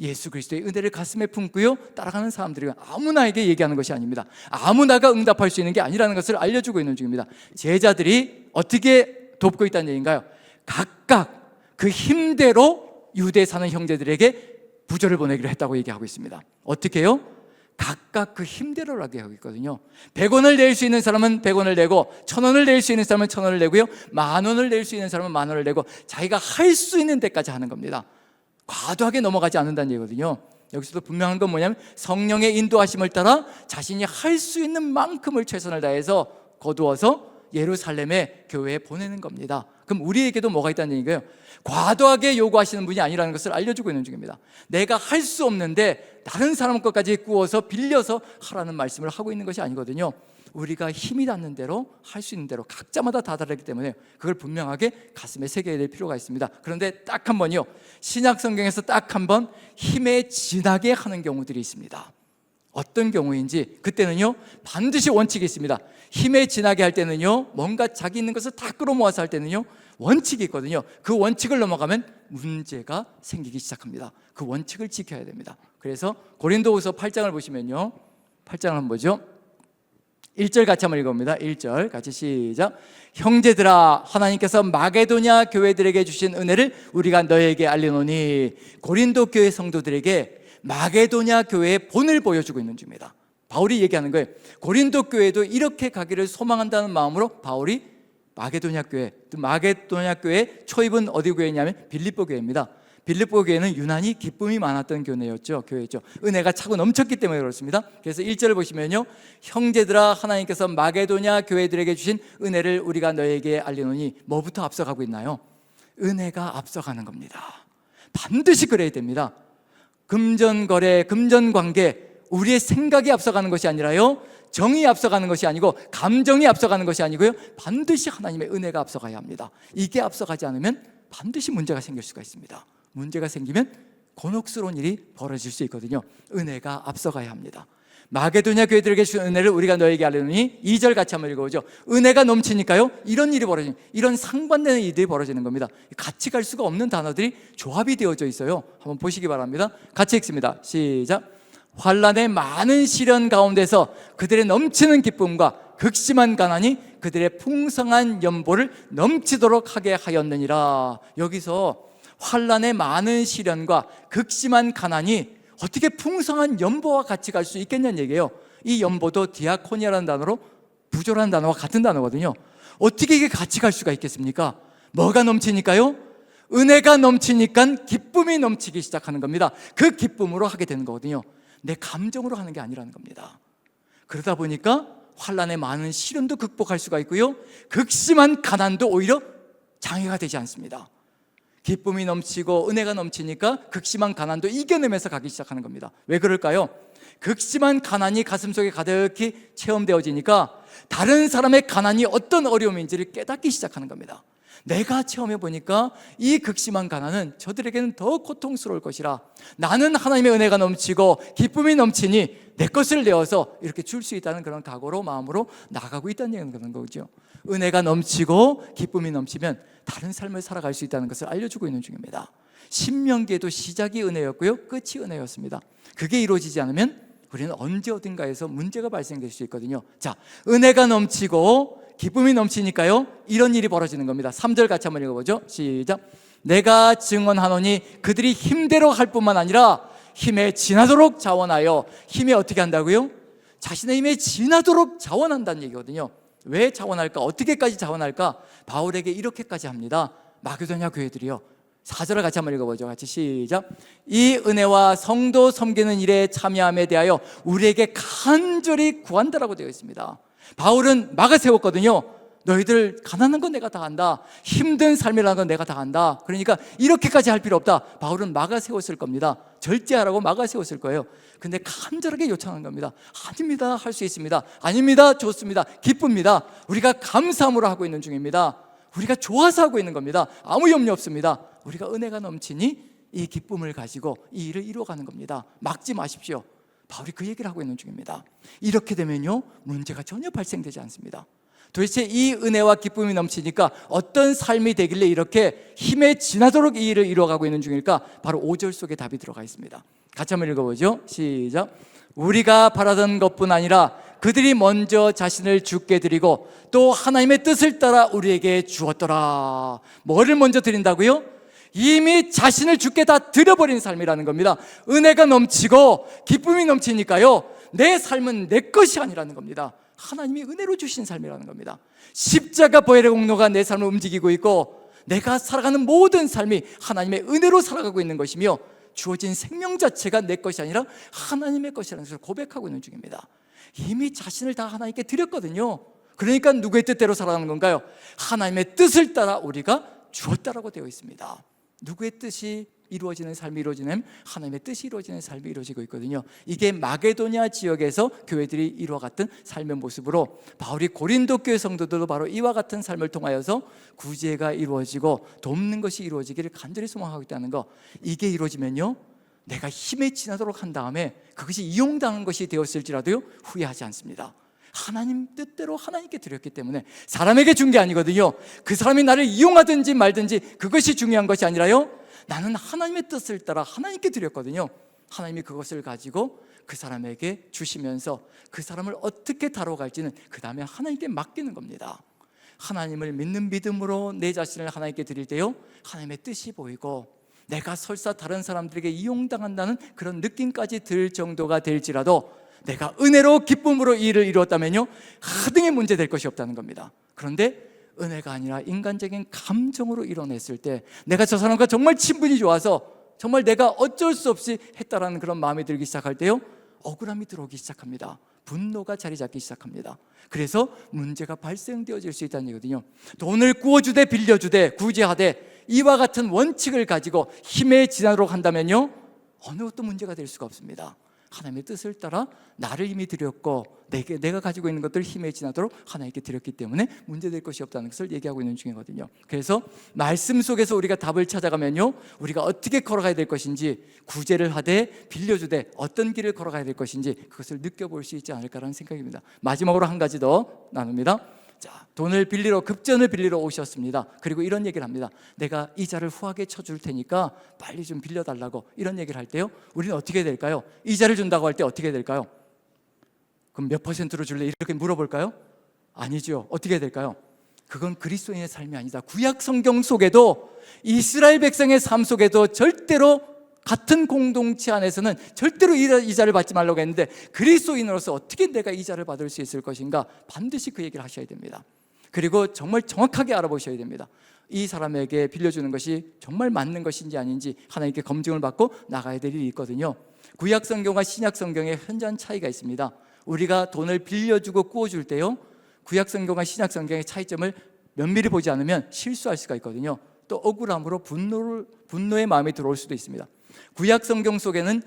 예수 그리스도의 은혜를 가슴에 품고요 따라가는 사람들이 아무나에게 얘기하는 것이 아닙니다. 아무나가 응답할 수 있는 게 아니라는 것을 알려주고 있는 중입니다. 제자들이 어떻게 돕고 있다는 얘기인가요? 각각 그 힘대로 유대에 사는 형제들에게 부조를 보내기로 했다고 얘기하고 있습니다. 어떻게 해요? 각각 그 힘대로라고 하고 있거든요. 100원을 낼 수 있는 사람은 100원을 내고, 1000원을 낼 수 있는 사람은 1000원을 내고요, 10,000원을 낼 수 있는 사람은 10,000원을 내고, 자기가 할 수 있는 데까지 하는 겁니다. 과도하게 넘어가지 않는다는 얘기거든요. 여기서도 분명한 건 뭐냐면 성령의 인도하심을 따라 자신이 할 수 있는 만큼을 최선을 다해서 거두어서 예루살렘의 교회에 보내는 겁니다. 그럼 우리에게도 뭐가 있다는 얘기예요? 과도하게 요구하시는 분이 아니라는 것을 알려주고 있는 중입니다. 내가 할 수 없는데 다른 사람 것까지 꾸어서 빌려서 하라는 말씀을 하고 있는 것이 아니거든요. 우리가 힘이 닿는 대로, 할 수 있는 대로, 각자마다 다 다르기 때문에 그걸 분명하게 가슴에 새겨야 될 필요가 있습니다. 그런데 딱 한 번요, 신약 성경에서 딱 한 번 힘에 지나게 하는 경우들이 있습니다. 어떤 경우인지, 그때는요 반드시 원칙이 있습니다. 힘에 지나게 할 때는요, 뭔가 자기 있는 것을 다 끌어모아서 할 때는요 원칙이 있거든요. 그 원칙을 넘어가면 문제가 생기기 시작합니다. 그 원칙을 지켜야 됩니다. 그래서 고린도후서 8장을 보시면요, 8장을 한번 보죠. 1절 같이 한번 읽어봅니다. 1절 같이 시작. 형제들아, 하나님께서 마게도냐 교회들에게 주신 은혜를 우리가 너에게 알리노니. 고린도 교회 성도들에게 마게도냐 교회의 본을 보여주고 있는 중입니다. 바울이 얘기하는 거예요. 고린도 교회도 이렇게 가기를 소망한다는 마음으로 바울이 마게도냐 교회 초입은 어디 교회냐면 빌립보 교회입니다. 빌립보 교회는 유난히 기쁨이 많았던 교회였죠. 은혜가 차고 넘쳤기 때문에 그렇습니다. 그래서 1절을 보시면요, 형제들아, 하나님께서 마게도냐 교회들에게 주신 은혜를 우리가 너에게 알리노니. 뭐부터 앞서가고 있나요? 은혜가 앞서가는 겁니다. 반드시 그래야 됩니다. 금전거래, 금전관계, 우리의 생각이 앞서가는 것이 아니라요, 정이 앞서가는 것이 아니고, 감정이 앞서가는 것이 아니고요, 반드시 하나님의 은혜가 앞서가야 합니다. 이게 앞서가지 않으면 반드시 문제가 생길 수가 있습니다. 문제가 생기면 곤혹스러운 일이 벌어질 수 있거든요. 은혜가 앞서가야 합니다. 마게도냐 교회들에게 주신 은혜를 우리가 너에게 알리노니 2절 같이 한번 읽어보죠. 은혜가 넘치니까요 이런 일이 벌어지는, 이런 상반되는 일들이 벌어지는 겁니다. 같이 갈 수가 없는 단어들이 조합이 되어져 있어요. 한번 보시기 바랍니다. 같이 읽습니다. 시작. 환난의 많은 시련 가운데서 그들의 넘치는 기쁨과 극심한 가난이 그들의 풍성한 연보를 넘치도록 하게 하였느니라. 여기서 환난의 많은 시련과 극심한 가난이 어떻게 풍성한 연보와 같이 갈 수 있겠냐는 얘기예요. 이 연보도 디아코니아라는 단어로 부조라는 단어와 같은 단어거든요. 어떻게 이게 같이 갈 수가 있겠습니까? 뭐가 넘치니까요? 은혜가 넘치니까 기쁨이 넘치기 시작하는 겁니다. 그 기쁨으로 하게 되는 거거든요. 내 감정으로 하는 게 아니라는 겁니다. 그러다 보니까 환난의 많은 시련도 극복할 수가 있고요, 극심한 가난도 오히려 장애가 되지 않습니다. 기쁨이 넘치고 은혜가 넘치니까 극심한 가난도 이겨내면서 가기 시작하는 겁니다. 왜 그럴까요? 극심한 가난이 가슴속에 가득히 체험되어지니까 다른 사람의 가난이 어떤 어려움인지를 깨닫기 시작하는 겁니다. 내가 체험해 보니까 이 극심한 가난은 저들에게는 더 고통스러울 것이라, 나는 하나님의 은혜가 넘치고 기쁨이 넘치니 내 것을 내어서 이렇게 줄 수 있다는 그런 각오로, 마음으로 나가고 있다는 그런 거죠. 은혜가 넘치고 기쁨이 넘치면 다른 삶을 살아갈 수 있다는 것을 알려주고 있는 중입니다. 신명기에도 시작이 은혜였고요, 끝이 은혜였습니다. 그게 이루어지지 않으면 우리는 언제 어딘가에서 문제가 발생될 수 있거든요. 자, 은혜가 넘치고 기쁨이 넘치니까요 이런 일이 벌어지는 겁니다. 3절 같이 한번 읽어보죠. 시작. 내가 증언하노니 그들이 힘대로 할 뿐만 아니라 힘에 지나도록 자원하여. 힘에 어떻게 한다고요? 자신의 힘에 지나도록 자원한다는 얘기거든요. 왜 자원할까? 어떻게까지 자원할까? 바울에게 이렇게까지 합니다. 마게도냐 교회들이요. 4절을 같이 한번 읽어보죠. 같이 시작. 이 은혜와 성도 섬기는 일에 참여함에 대하여 우리에게 간절히 구한다라고 되어 있습니다. 바울은 막아 세웠거든요. 너희들 가난한 건 내가 다 한다, 힘든 삶이라는 건 내가 다 한다, 그러니까 이렇게까지 할 필요 없다. 바울은 막아 세웠을 겁니다. 절제하라고 막아 세웠을 거예요. 근데 간절하게 요청한 겁니다. 아닙니다, 할 수 있습니다. 아닙니다, 좋습니다, 기쁩니다. 우리가 감사함으로 하고 있는 중입니다. 우리가 좋아서 하고 있는 겁니다. 아무 염려 없습니다. 우리가 은혜가 넘치니 이 기쁨을 가지고 이 일을 이루어가는 겁니다. 막지 마십시오. 바울이 그 얘기를 하고 있는 중입니다. 이렇게 되면요 문제가 전혀 발생되지 않습니다. 도대체 이 은혜와 기쁨이 넘치니까 어떤 삶이 되길래 이렇게 힘에 지나도록 이 일을 이루어가고 있는 중일까? 바로 5절 속에 답이 들어가 있습니다. 같이 한번 읽어보죠. 시작. 우리가 바라던 것뿐 아니라 그들이 먼저 자신을 주께 드리고 또 하나님의 뜻을 따라 우리에게 주었더라. 뭐를 먼저 드린다고요? 이미 자신을 주께 다 드려버린 삶이라는 겁니다. 은혜가 넘치고 기쁨이 넘치니까요 내 삶은 내 것이 아니라는 겁니다. 하나님이 은혜로 주신 삶이라는 겁니다. 십자가 보혈의 공로가 내 삶을 움직이고 있고 내가 살아가는 모든 삶이 하나님의 은혜로 살아가고 있는 것이며 주어진 생명 자체가 내 것이 아니라 하나님의 것이라는 것을 고백하고 있는 중입니다. 이미 자신을 다 하나님께 드렸거든요. 그러니까 누구의 뜻대로 살아가는 건가요? 하나님의 뜻을 따라 우리가 주었다라고 되어 있습니다. 누구의 뜻이 이루어지는 삶이 이루어지는, 하나님의 뜻이 이루어지는 삶이 이루어지고 있거든요. 이게 마게도냐 지역에서 교회들이 이루어갔던 삶의 모습으로 바울이 고린도 교회 성도들도 바로 이와 같은 삶을 통하여서 구제가 이루어지고 돕는 것이 이루어지기를 간절히 소망하고 있다는 거. 이게 이루어지면요 내가 힘에 지나도록 한 다음에 그것이 이용당한 것이 되었을지라도요 후회하지 않습니다. 하나님 뜻대로 하나님께 드렸기 때문에 사람에게 준 게 아니거든요. 그 사람이 나를 이용하든지 말든지 그것이 중요한 것이 아니라요 나는 하나님의 뜻을 따라 하나님께 드렸거든요. 하나님이 그것을 가지고 그 사람에게 주시면서 그 사람을 어떻게 다뤄갈지는 그 다음에 하나님께 맡기는 겁니다. 하나님을 믿는 믿음으로 내 자신을 하나님께 드릴 때요 하나님의 뜻이 보이고 내가 설사 다른 사람들에게 이용당한다는 그런 느낌까지 들 정도가 될지라도 내가 은혜로 기쁨으로 이 일을 이루었다면요 하등의 문제 될 것이 없다는 겁니다. 그런데 은혜가 아니라 인간적인 감정으로 이뤄냈을 때 내가 저 사람과 정말 친분이 좋아서 정말 내가 어쩔 수 없이 했다라는 그런 마음이 들기 시작할 때요 억울함이 들어오기 시작합니다. 분노가 자리 잡기 시작합니다. 그래서 문제가 발생되어질 수 있다는 얘기거든요. 돈을 구워주되 빌려주되 구제하되 이와 같은 원칙을 가지고 힘에 지나도록 한다면요 어느 것도 문제가 될 수가 없습니다. 하나님의 뜻을 따라 나를 이미 드렸고 내가 가지고 있는 것들 힘에 지나도록 하나님께 드렸기 때문에 문제될 것이 없다는 것을 얘기하고 있는 중이거든요. 그래서 말씀 속에서 우리가 답을 찾아가면요, 우리가 어떻게 걸어가야 될 것인지, 구제를 하되 빌려주되 어떤 길을 걸어가야 될 것인지 그것을 느껴볼 수 있지 않을까라는 생각입니다. 마지막으로 한 가지 더 나눕니다. 자, 급전을 빌리러 오셨습니다. 그리고 이런 얘기를 합니다. 내가 이자를 후하게 쳐줄 테니까 빨리 좀 빌려달라고, 이런 얘기를 할 때요, 우리는 어떻게 될까요? 이자를 준다고 할 때 어떻게 될까요? 그럼 몇 퍼센트로 줄래? 이렇게 물어볼까요? 아니죠. 어떻게 될까요? 그건 그리스도인의 삶이 아니다. 구약 성경 속에도, 이스라엘 백성의 삶 속에도 절대로 같은 공동체 안에서는 절대로 이자를 받지 말라고 했는데, 그리스도인으로서 어떻게 내가 이자를 받을 수 있을 것인가, 반드시 그 얘기를 하셔야 됩니다. 그리고 정말 정확하게 알아보셔야 됩니다. 이 사람에게 빌려주는 것이 정말 맞는 것인지 아닌지 하나님께 검증을 받고 나가야 될 일이 있거든요. 구약 성경과 신약 성경에 현저한 차이가 있습니다. 우리가 돈을 빌려주고 꾸어줄 때요, 구약 성경과 신약 성경의 차이점을 면밀히 보지 않으면 실수할 수가 있거든요. 또 억울함으로 분노의 마음이 들어올 수도 있습니다. 구약 성경 속에는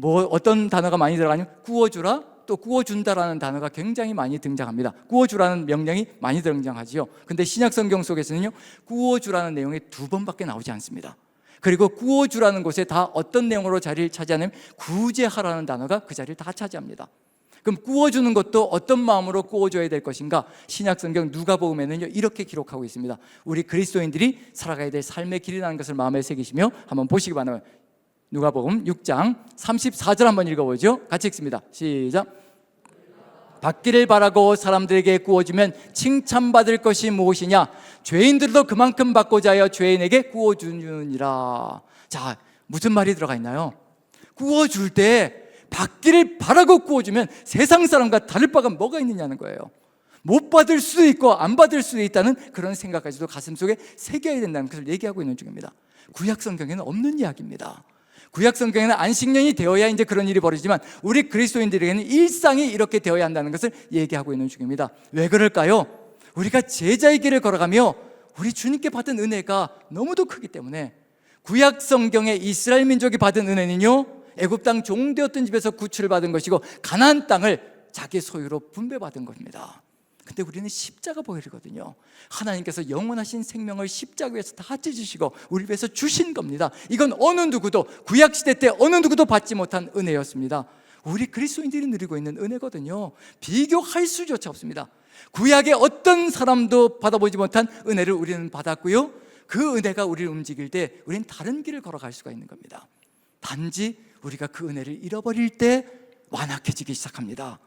어떤 단어가 많이 들어가냐면 꾸어주라, 또 꾸어준다라는 단어가 굉장히 많이 등장합니다. 꾸어주라는 명령이 많이 등장하지요. 근데 신약 성경 속에서는요, 꾸어주라는 내용이 2번밖에 나오지 않습니다. 그리고 꾸어주라는 곳에 다 어떤 내용으로 자리를 차지하냐면 구제하라는 단어가 그 자리를 다 차지합니다. 그럼 꾸어주는 것도 어떤 마음으로 꾸어줘야 될 것인가? 신약 성경 누가복음에는요, 이렇게 기록하고 있습니다. 우리 그리스도인들이 살아가야 될 삶의 길이라는 것을 마음에 새기시며 한번 보시기 바랍니다. 누가복음 6장 34절 한번 읽어보죠. 같이 읽습니다. 시작. 받기를 바라고 사람들에게 꾸어주면 칭찬받을 것이 무엇이냐? 죄인들도 그만큼 받고자 하여 죄인에게 꾸어주느니라. 자, 무슨 말이 들어가 있나요? 꾸어줄 때 받기를 바라고 꾸어주면 세상 사람과 다를 바가 뭐가 있느냐는 거예요. 못 받을 수도 있고 안 받을 수도 있다는 그런 생각까지도 가슴속에 새겨야 된다는 것을 얘기하고 있는 중입니다. 구약 성경에는 없는 이야기입니다. 구약 성경에는 안식년이 되어야 이제 그런 일이 벌어지지만 우리 그리스도인들에게는 일상이 이렇게 되어야 한다는 것을 얘기하고 있는 중입니다. 왜 그럴까요? 우리가 제자의 길을 걸어가며 우리 주님께 받은 은혜가 너무도 크기 때문에. 구약 성경의 이스라엘 민족이 받은 은혜는요, 애굽 땅 종되었던 집에서 구출을 받은 것이고 가나안 땅을 자기 소유로 분배받은 겁니다. 근데 우리는 십자가 보혈이거든요. 하나님께서 영원하신 생명을 십자가 위에서 다 찢으시고 우리 위해서 주신 겁니다. 이건 어느 누구도, 구약시대 때 어느 누구도 받지 못한 은혜였습니다. 우리 그리스도인들이 누리고 있는 은혜거든요. 비교할 수조차 없습니다. 구약의 어떤 사람도 받아보지 못한 은혜를 우리는 받았고요, 그 은혜가 우리를 움직일 때 우리는 다른 길을 걸어갈 수가 있는 겁니다. 단지 우리가 그 은혜를 잃어버릴 때 완악해지기 시작합니다.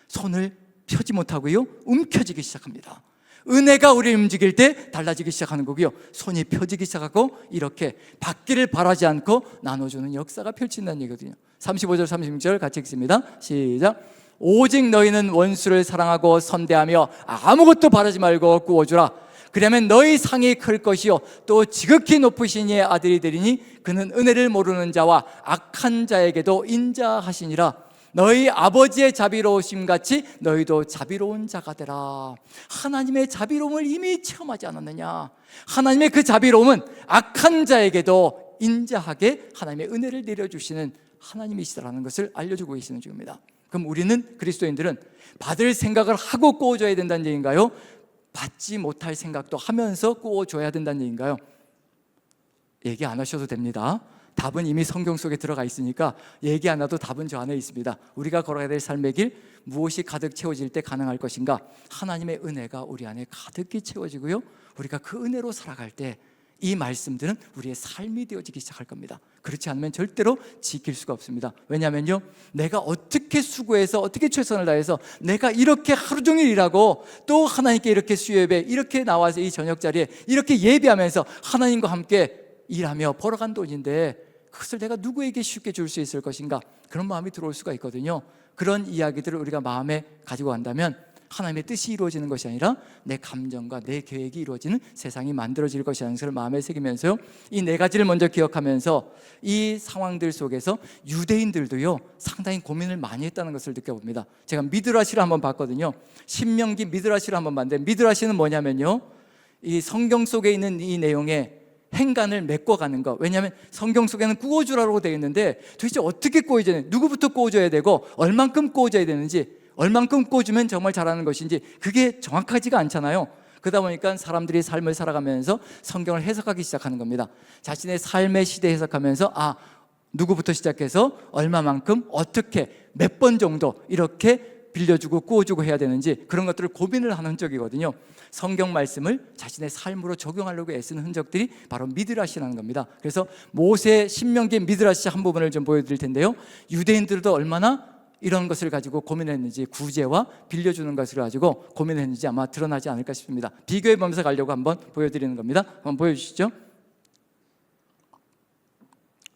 손을 펴지 못하고요, 움켜쥐기 시작합니다. 은혜가 우리를 움직일 때 달라지기 시작하는 거고요, 손이 펴지기 시작하고 이렇게 받기를 바라지 않고 나눠주는 역사가 펼친다는 얘기거든요. 35절 36절 같이 읽습니다. 시작. 오직 너희는 원수를 사랑하고 선대하며 아무것도 바라지 말고 꾸어주라. 그러면 너희 상이 클 것이요 또 지극히 높으신 이의 아들이 되리니 그는 은혜를 모르는 자와 악한 자에게도 인자하시니라. 너희 아버지의 자비로우심 같이 너희도 자비로운 자가 되라. 하나님의 자비로움을 이미 체험하지 않았느냐? 하나님의 그 자비로움은 악한 자에게도 인자하게 하나님의 은혜를 내려주시는 하나님이시다라는 것을 알려주고 계시는 중입니다. 그럼 우리는, 그리스도인들은 받을 생각을 하고 꾸어줘야 된다는 얘기인가요? 받지 못할 생각도 하면서 꾸어줘야 된다는 얘기인가요? 얘기 안 하셔도 됩니다. 답은 이미 성경 속에 들어가 있으니까 얘기 안 해도 답은 저 안에 있습니다. 우리가 걸어가야 될 삶의 길, 무엇이 가득 채워질 때 가능할 것인가? 하나님의 은혜가 우리 안에 가득히 채워지고요, 우리가 그 은혜로 살아갈 때 이 말씀들은 우리의 삶이 되어지기 시작할 겁니다. 그렇지 않으면 절대로 지킬 수가 없습니다. 왜냐하면요, 내가 어떻게 수고해서 어떻게 최선을 다해서 내가 이렇게 하루 종일 일하고 또 하나님께 이렇게 수요예배 이렇게 나와서 이 저녁 자리에 이렇게 예배하면서 하나님과 함께 일하며 벌어간 돈인데 그것을 내가 누구에게 쉽게 줄 수 있을 것인가? 그런 마음이 들어올 수가 있거든요. 그런 이야기들을 우리가 마음에 가지고 간다면 하나님의 뜻이 이루어지는 것이 아니라 내 감정과 내 계획이 이루어지는 세상이 만들어질 것이라는 것을 마음에 새기면서요, 이 네 가지를 먼저 기억하면서 이 상황들 속에서 유대인들도요 상당히 고민을 많이 했다는 것을 느껴봅니다. 제가 미드라시를 한번 봤거든요. 신명기 미드라시를 한번 봤는데, 미드라시는 뭐냐면요, 이 성경 속에 있는 이 내용에 행간을 메꿔가는 거. 왜냐하면 성경 속에는 꾸어주라고 되어 있는데 도대체 어떻게 꾸어줘야 되는지, 누구부터 꾸어줘야 되고 얼만큼 꾸어줘야 되는지, 얼만큼 꾸어주면 정말 잘하는 것인지 그게 정확하지가 않잖아요. 그러다 보니까 사람들이 삶을 살아가면서 성경을 해석하기 시작하는 겁니다. 자신의 삶의 시대 해석하면서 누구부터 시작해서 얼마만큼 어떻게 몇 번 정도 이렇게 빌려주고 꾸어주고 해야 되는지 그런 것들을 고민을 하는 흔적이거든요. 성경 말씀을 자신의 삶으로 적용하려고 애쓰는 흔적들이 바로 미드라시라는 겁니다. 그래서 모세 신명기 미드라시 한 부분을 좀 보여드릴 텐데요, 유대인들도 얼마나 이런 것을 가지고 고민했는지, 구제와 빌려주는 것을 가지고 고민했는지 아마 드러나지 않을까 싶습니다. 비교해 보면서 가려고 한번 보여드리는 겁니다. 한번 보여주시죠.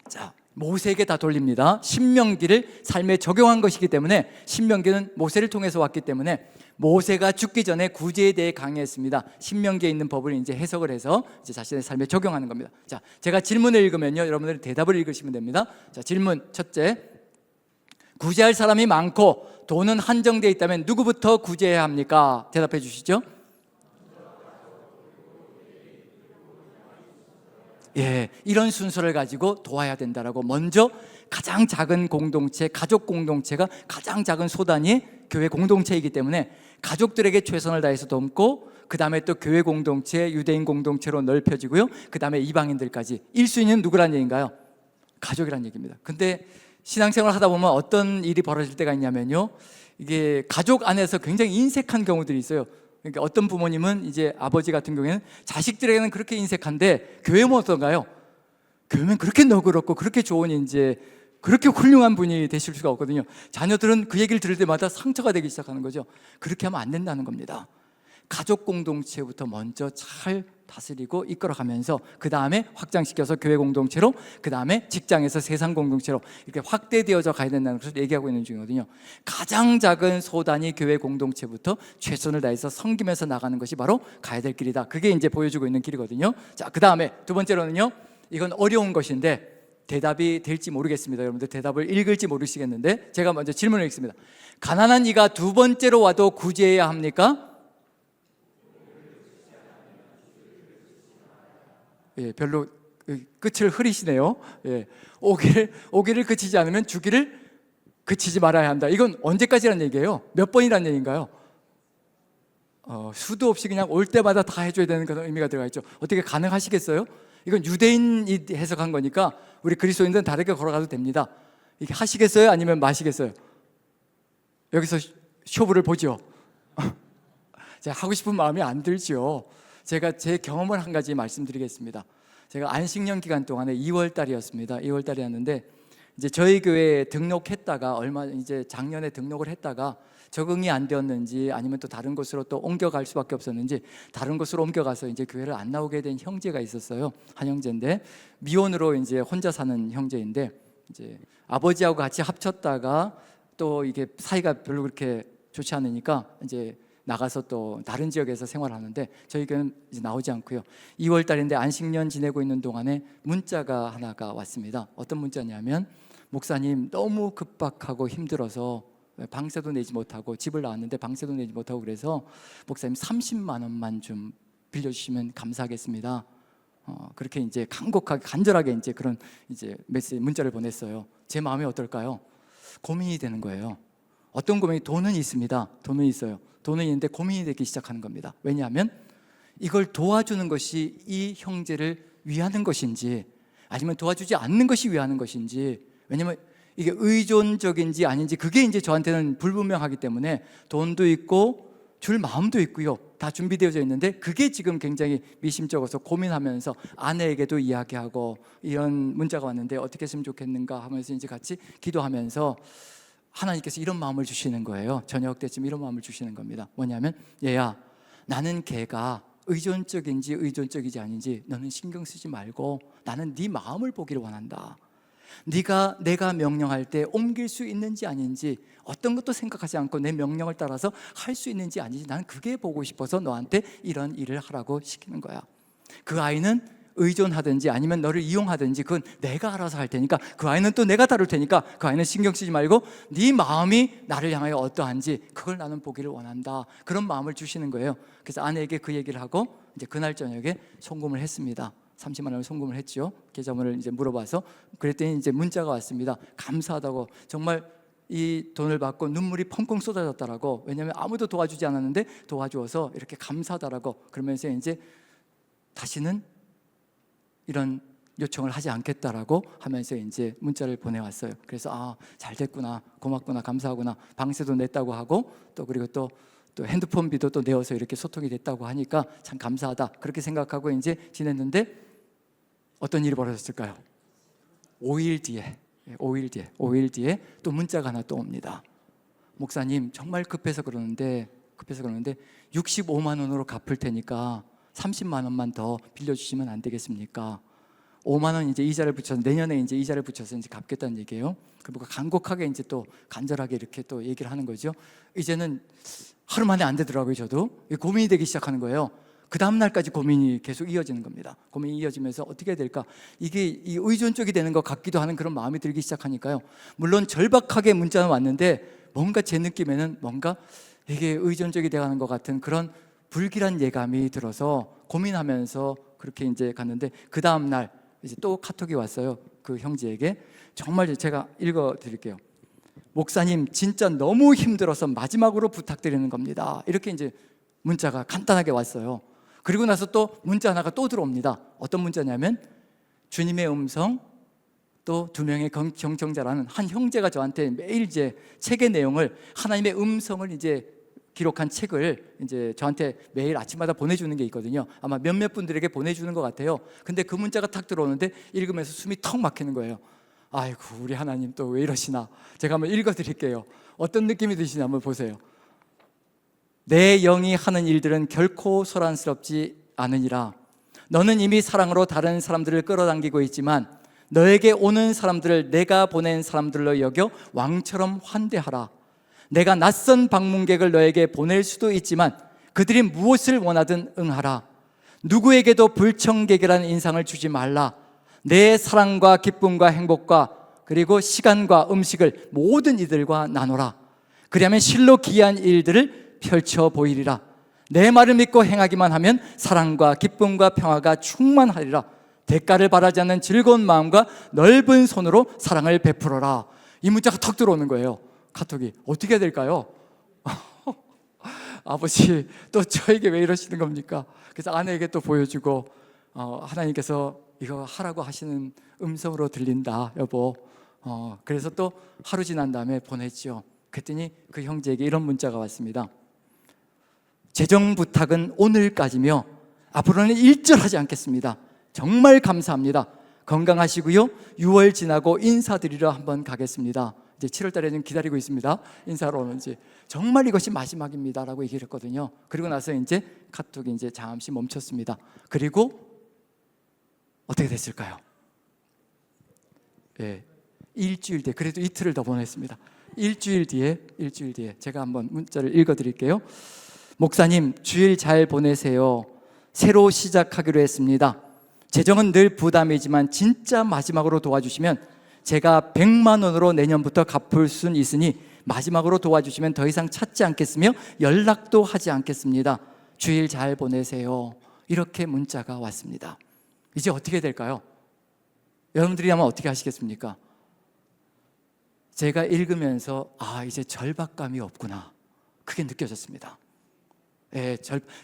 자, 모세에게 다 돌립니다. 신명기를 삶에 적용한 것이기 때문에, 신명기는 모세를 통해서 왔기 때문에 모세가 죽기 전에 구제에 대해 강의했습니다. 신명기에 있는 법을 이제 해석을 해서 이제 자신의 삶에 적용하는 겁니다. 자, 제가 질문을 읽으면요, 여러분들이 대답을 읽으시면 됩니다. 자, 질문 첫째, 구제할 사람이 많고 돈은 한정되어 있다면 누구부터 구제해야 합니까? 대답해 주시죠. 예, 이런 순서를 가지고 도와야 된다라고. 먼저 가장 작은 공동체, 가족 공동체가 가장 작은 소단이 교회 공동체이기 때문에 가족들에게 최선을 다해서 돕고, 그 다음에 또 교회 공동체, 유대인 공동체로 넓혀지고요, 그 다음에 이방인들까지. 1순위는 누구란 얘기인가요? 가족이란 얘기입니다. 근데 신앙생활을 하다 보면 어떤 일이 벌어질 때가 있냐면요, 이게 가족 안에서 굉장히 인색한 경우들이 있어요. 그러니까 어떤 부모님은 이제 아버지 같은 경우에는 자식들에게는 그렇게 인색한데 교회는 어떤가요? 교회는 그렇게 너그럽고 그렇게 좋은, 이제 그렇게 훌륭한 분이 되실 수가 없거든요. 자녀들은 그 얘기를 들을 때마다 상처가 되기 시작하는 거죠. 그렇게 하면 안 된다는 겁니다. 가족 공동체부터 먼저 잘 다스리고 이끌어가면서 그 다음에 확장시켜서 교회 공동체로, 그 다음에 직장에서 세상 공동체로 이렇게 확대되어져 가야 된다는 것을 얘기하고 있는 중이거든요. 가장 작은 소단이 교회 공동체부터 최선을 다해서 섬기면서 나가는 것이 바로 가야 될 길이다. 그게 이제 보여주고 있는 길이거든요. 자, 그 다음에 두 번째로는요, 이건 어려운 것인데 대답이 될지 모르겠습니다. 여러분들 대답을 읽을지 모르시겠는데 제가 먼저 질문을 읽습니다. 가난한 이가 두 번째로 와도 구제해야 합니까? 예, 별로 끝을 흐리시네요. 예, 오기를 그치지 않으면 주기를 그치지 말아야 한다. 이건 언제까지란 얘기예요? 몇 번이란 얘기인가요? 수도 없이 그냥 올 때마다 다 해줘야 되는 그런 의미가 들어가 있죠. 어떻게 가능하시겠어요? 이건 유대인이 해석한 거니까 우리 그리스도인들은 다르게 걸어가도 됩니다. 이게 하시겠어요? 아니면 마시겠어요? 여기서 쇼부를 보죠. 제가 하고 싶은 마음이 안 들죠. 제가 제 경험을 한 가지 말씀드리겠습니다. 제가 안식년 기간 동안에 2월 달이었습니다. 2월 달이었는데 이제 저희 교회에 등록했다가 이제 작년에 등록을 했다가 적응이 안 되었는지 아니면 또 다른 곳으로 또 옮겨갈 수밖에 없었는지 다른 곳으로 옮겨가서 이제 교회를 안 나오게 된 형제가 있었어요. 한 형제인데 미혼으로 이제 혼자 사는 형제인데 이제 아버지하고 같이 합쳤다가 또 이게 사이가 별로 그렇게 좋지 않으니까 이제 나가서 또 다른 지역에서 생활하는데 저희 교회는 이제 나오지 않고요. 2월 달인데 안식년 지내고 있는 동안에 문자가 하나가 왔습니다. 어떤 문자냐면, 목사님 너무 급박하고 힘들어서 방세도 내지 못하고 집을 나왔는데 방세도 내지 못하고 그래서 목사님 30만 원만 좀 빌려주시면 감사하겠습니다. 그렇게 이제 간곡하게 간절하게 이제 그런 이제 메시지 문자를 보냈어요. 제 마음이 어떨까요? 고민이 되는 거예요. 어떤 고민이, 돈은 있습니다. 돈은 있어요. 돈은 있는데 고민이 되기 시작하는 겁니다. 왜냐하면 이걸 도와주는 것이 이 형제를 위하는 것인지 아니면 도와주지 않는 것이 위하는 것인지, 왜냐하면 이게 의존적인지 아닌지 그게 이제 저한테는 불분명하기 때문에 돈도 있고 줄 마음도 있고요, 다 준비되어져 있는데 그게 지금 굉장히 미심쩍어서 고민하면서 아내에게도 이야기하고 이런 문자가 왔는데 어떻게 했으면 좋겠는가 하면서 이제 같이 기도하면서 하나님께서 이런 마음을 주시는 거예요. 저녁 때쯤 이런 마음을 주시는 겁니다. 뭐냐면, 얘야, 나는 걔가 의존적인지 의존적이지 아닌지 너는 신경 쓰지 말고 나는 네 마음을 보기를 원한다. 네가 내가 명령할 때 옮길 수 있는지 아닌지 어떤 것도 생각하지 않고 내 명령을 따라서 할 수 있는지 아닌지 나는 그게 보고 싶어서 너한테 이런 일을 하라고 시키는 거야. 그 아이는 의존하든지 아니면 너를 이용하든지 그건 내가 알아서 할 테니까, 그 아이는 또 내가 다룰 테니까 그 아이는 신경 쓰지 말고 네 마음이 나를 향하여 어떠한지 그걸 나는 보기를 원한다. 그런 마음을 주시는 거예요. 그래서 아내에게 그 얘기를 하고 이제 그날 저녁에 송금을 했습니다. 30만 원을 송금을 했죠. 계좌번호를 이제 물어봐서. 그랬더니 이제 문자가 왔습니다. 감사하다고. 정말 이 돈을 받고 눈물이 펑펑 쏟아졌다라고. 왜냐하면 아무도 도와주지 않았는데 도와주어서 이렇게 감사하다라고. 그러면서 이제 다시는 이런 요청을 하지 않겠다라고 하면서 이제 문자를 보내왔어요. 그래서 잘 됐구나, 고맙구나, 감사하구나. 방세도 냈다고 하고 또 그리고 또 핸드폰비도 또 내어서 이렇게 소통이 됐다고 하니까 참 감사하다, 그렇게 생각하고 이제 지냈는데 어떤 일이 벌어졌을까요? 5일 뒤에 또 문자가 하나 또 옵니다. 목사님, 정말 급해서 그러는데 65만 원으로 갚을 테니까 30만 원만 더 빌려주시면 안 되겠습니까? 5만 원 이제 이자를 붙여서 내년에 이제 이자를 붙여서 이제 갚겠다는 얘기예요. 그리고 간곡하게 이제 또 간절하게 이렇게 또 얘기를 하는 거죠. 이제는 하루 만에 안 되더라고요. 저도 고민이 되기 시작하는 거예요. 그 다음 날까지 고민이 계속 이어지는 겁니다. 고민이 이어지면서 어떻게 해야 될까? 이게 이 의존적이 되는 것 같기도 하는 그런 마음이 들기 시작하니까요. 물론 절박하게 문자는 왔는데 뭔가 제 느낌에는 뭔가 이게 의존적이 돼가는 것 같은 그런 불길한 예감이 들어서 고민하면서 그렇게 이제 갔는데 그 다음 날 이제 또 카톡이 왔어요. 그 형제에게. 정말 제가 읽어 드릴게요. 목사님, 진짜 너무 힘들어서 마지막으로 부탁드리는 겁니다. 이렇게 이제 문자가 간단하게 왔어요. 그리고 나서 또 문자 하나가 또 들어옵니다. 어떤 문자냐면 주님의 음성, 또 2명의 경청자라는 한 형제가 저한테 매일 이제 책의 내용을, 하나님의 음성을 이제 기록한 책을 이제 저한테 매일 아침마다 보내주는 게 있거든요. 아마 몇몇 분들에게 보내주는 것 같아요. 근데 그 문자가 탁 들어오는데 읽으면서 숨이 턱 막히는 거예요. 아이고, 우리 하나님 또 왜 이러시나. 제가 한번 읽어드릴게요. 어떤 느낌이 드시나 한번 보세요. 내 영이 하는 일들은 결코 소란스럽지 않으니라. 너는 이미 사랑으로 다른 사람들을 끌어당기고 있지만 너에게 오는 사람들을 내가 보낸 사람들로 여겨 왕처럼 환대하라. 내가 낯선 방문객을 너에게 보낼 수도 있지만 그들이 무엇을 원하든 응하라. 누구에게도 불청객이라는 인상을 주지 말라. 내 사랑과 기쁨과 행복과 그리고 시간과 음식을 모든 이들과 나누라. 그리하면 실로 기이한 일들을 펼쳐 보이리라. 내 말을 믿고 행하기만 하면 사랑과 기쁨과 평화가 충만하리라. 대가를 바라지 않는 즐거운 마음과 넓은 손으로 사랑을 베풀어라. 이 문자가 턱 들어오는 거예요. 카톡이. 어떻게 해야 될까요? 아버지, 또 저에게 왜 이러시는 겁니까? 그래서 아내에게 또 보여주고 하나님께서 이거 하라고 하시는 음성으로 들린다, 여보. 그래서 또 하루 지난 다음에 보냈죠. 그랬더니 그 형제에게 이런 문자가 왔습니다. 재정 부탁은 오늘까지며 앞으로는 일절하지 않겠습니다. 정말 감사합니다. 건강하시고요. 6월 지나고 인사드리러 한번 가겠습니다. 이제 7월 달에는 기다리고 있습니다. 인사로 오는지. 정말 이것이 마지막입니다라고 얘기를 했거든요. 그리고 나서 이제 카톡이 이제 잠시 멈췄습니다. 그리고 어떻게 됐을까요? 예, 일주일 뒤에, 그래도 이틀을 더 보냈습니다. 일주일 뒤에 제가 한번 문자를 읽어드릴게요. 목사님, 주일 잘 보내세요. 새로 시작하기로 했습니다. 재정은 늘 부담이지만 진짜 마지막으로 도와주시면 제가 100만 원으로 내년부터 갚을 수는 있으니 마지막으로 도와주시면 더 이상 찾지 않겠으며 연락도 하지 않겠습니다. 주일 잘 보내세요. 이렇게 문자가 왔습니다. 이제 어떻게 될까요? 여러분들이 아마 어떻게 하시겠습니까? 제가 읽으면서 이제 절박감이 없구나, 그게 느껴졌습니다. 예,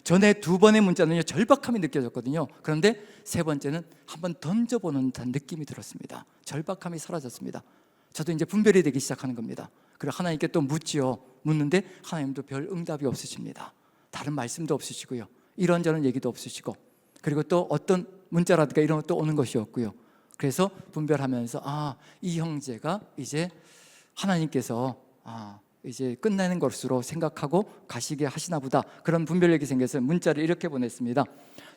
전에 2번의 문자는요 절박함이 느껴졌거든요. 그런데 3번째는 한번 던져보는 듯한 느낌이 들었습니다. 절박함이 사라졌습니다. 저도 이제 분별이 되기 시작하는 겁니다. 그리고 하나님께 또 묻지요. 묻는데 하나님도 별 응답이 없으십니다. 다른 말씀도 없으시고요, 이런저런 얘기도 없으시고, 그리고 또 어떤 문자라든가 이런 것도 오는 것이 없고요. 그래서 분별하면서 이 형제가 이제 하나님께서 이제 끝나는 것으로 생각하고 가시게 하시나 보다, 그런 분별력이 생겨서 문자를 이렇게 보냈습니다.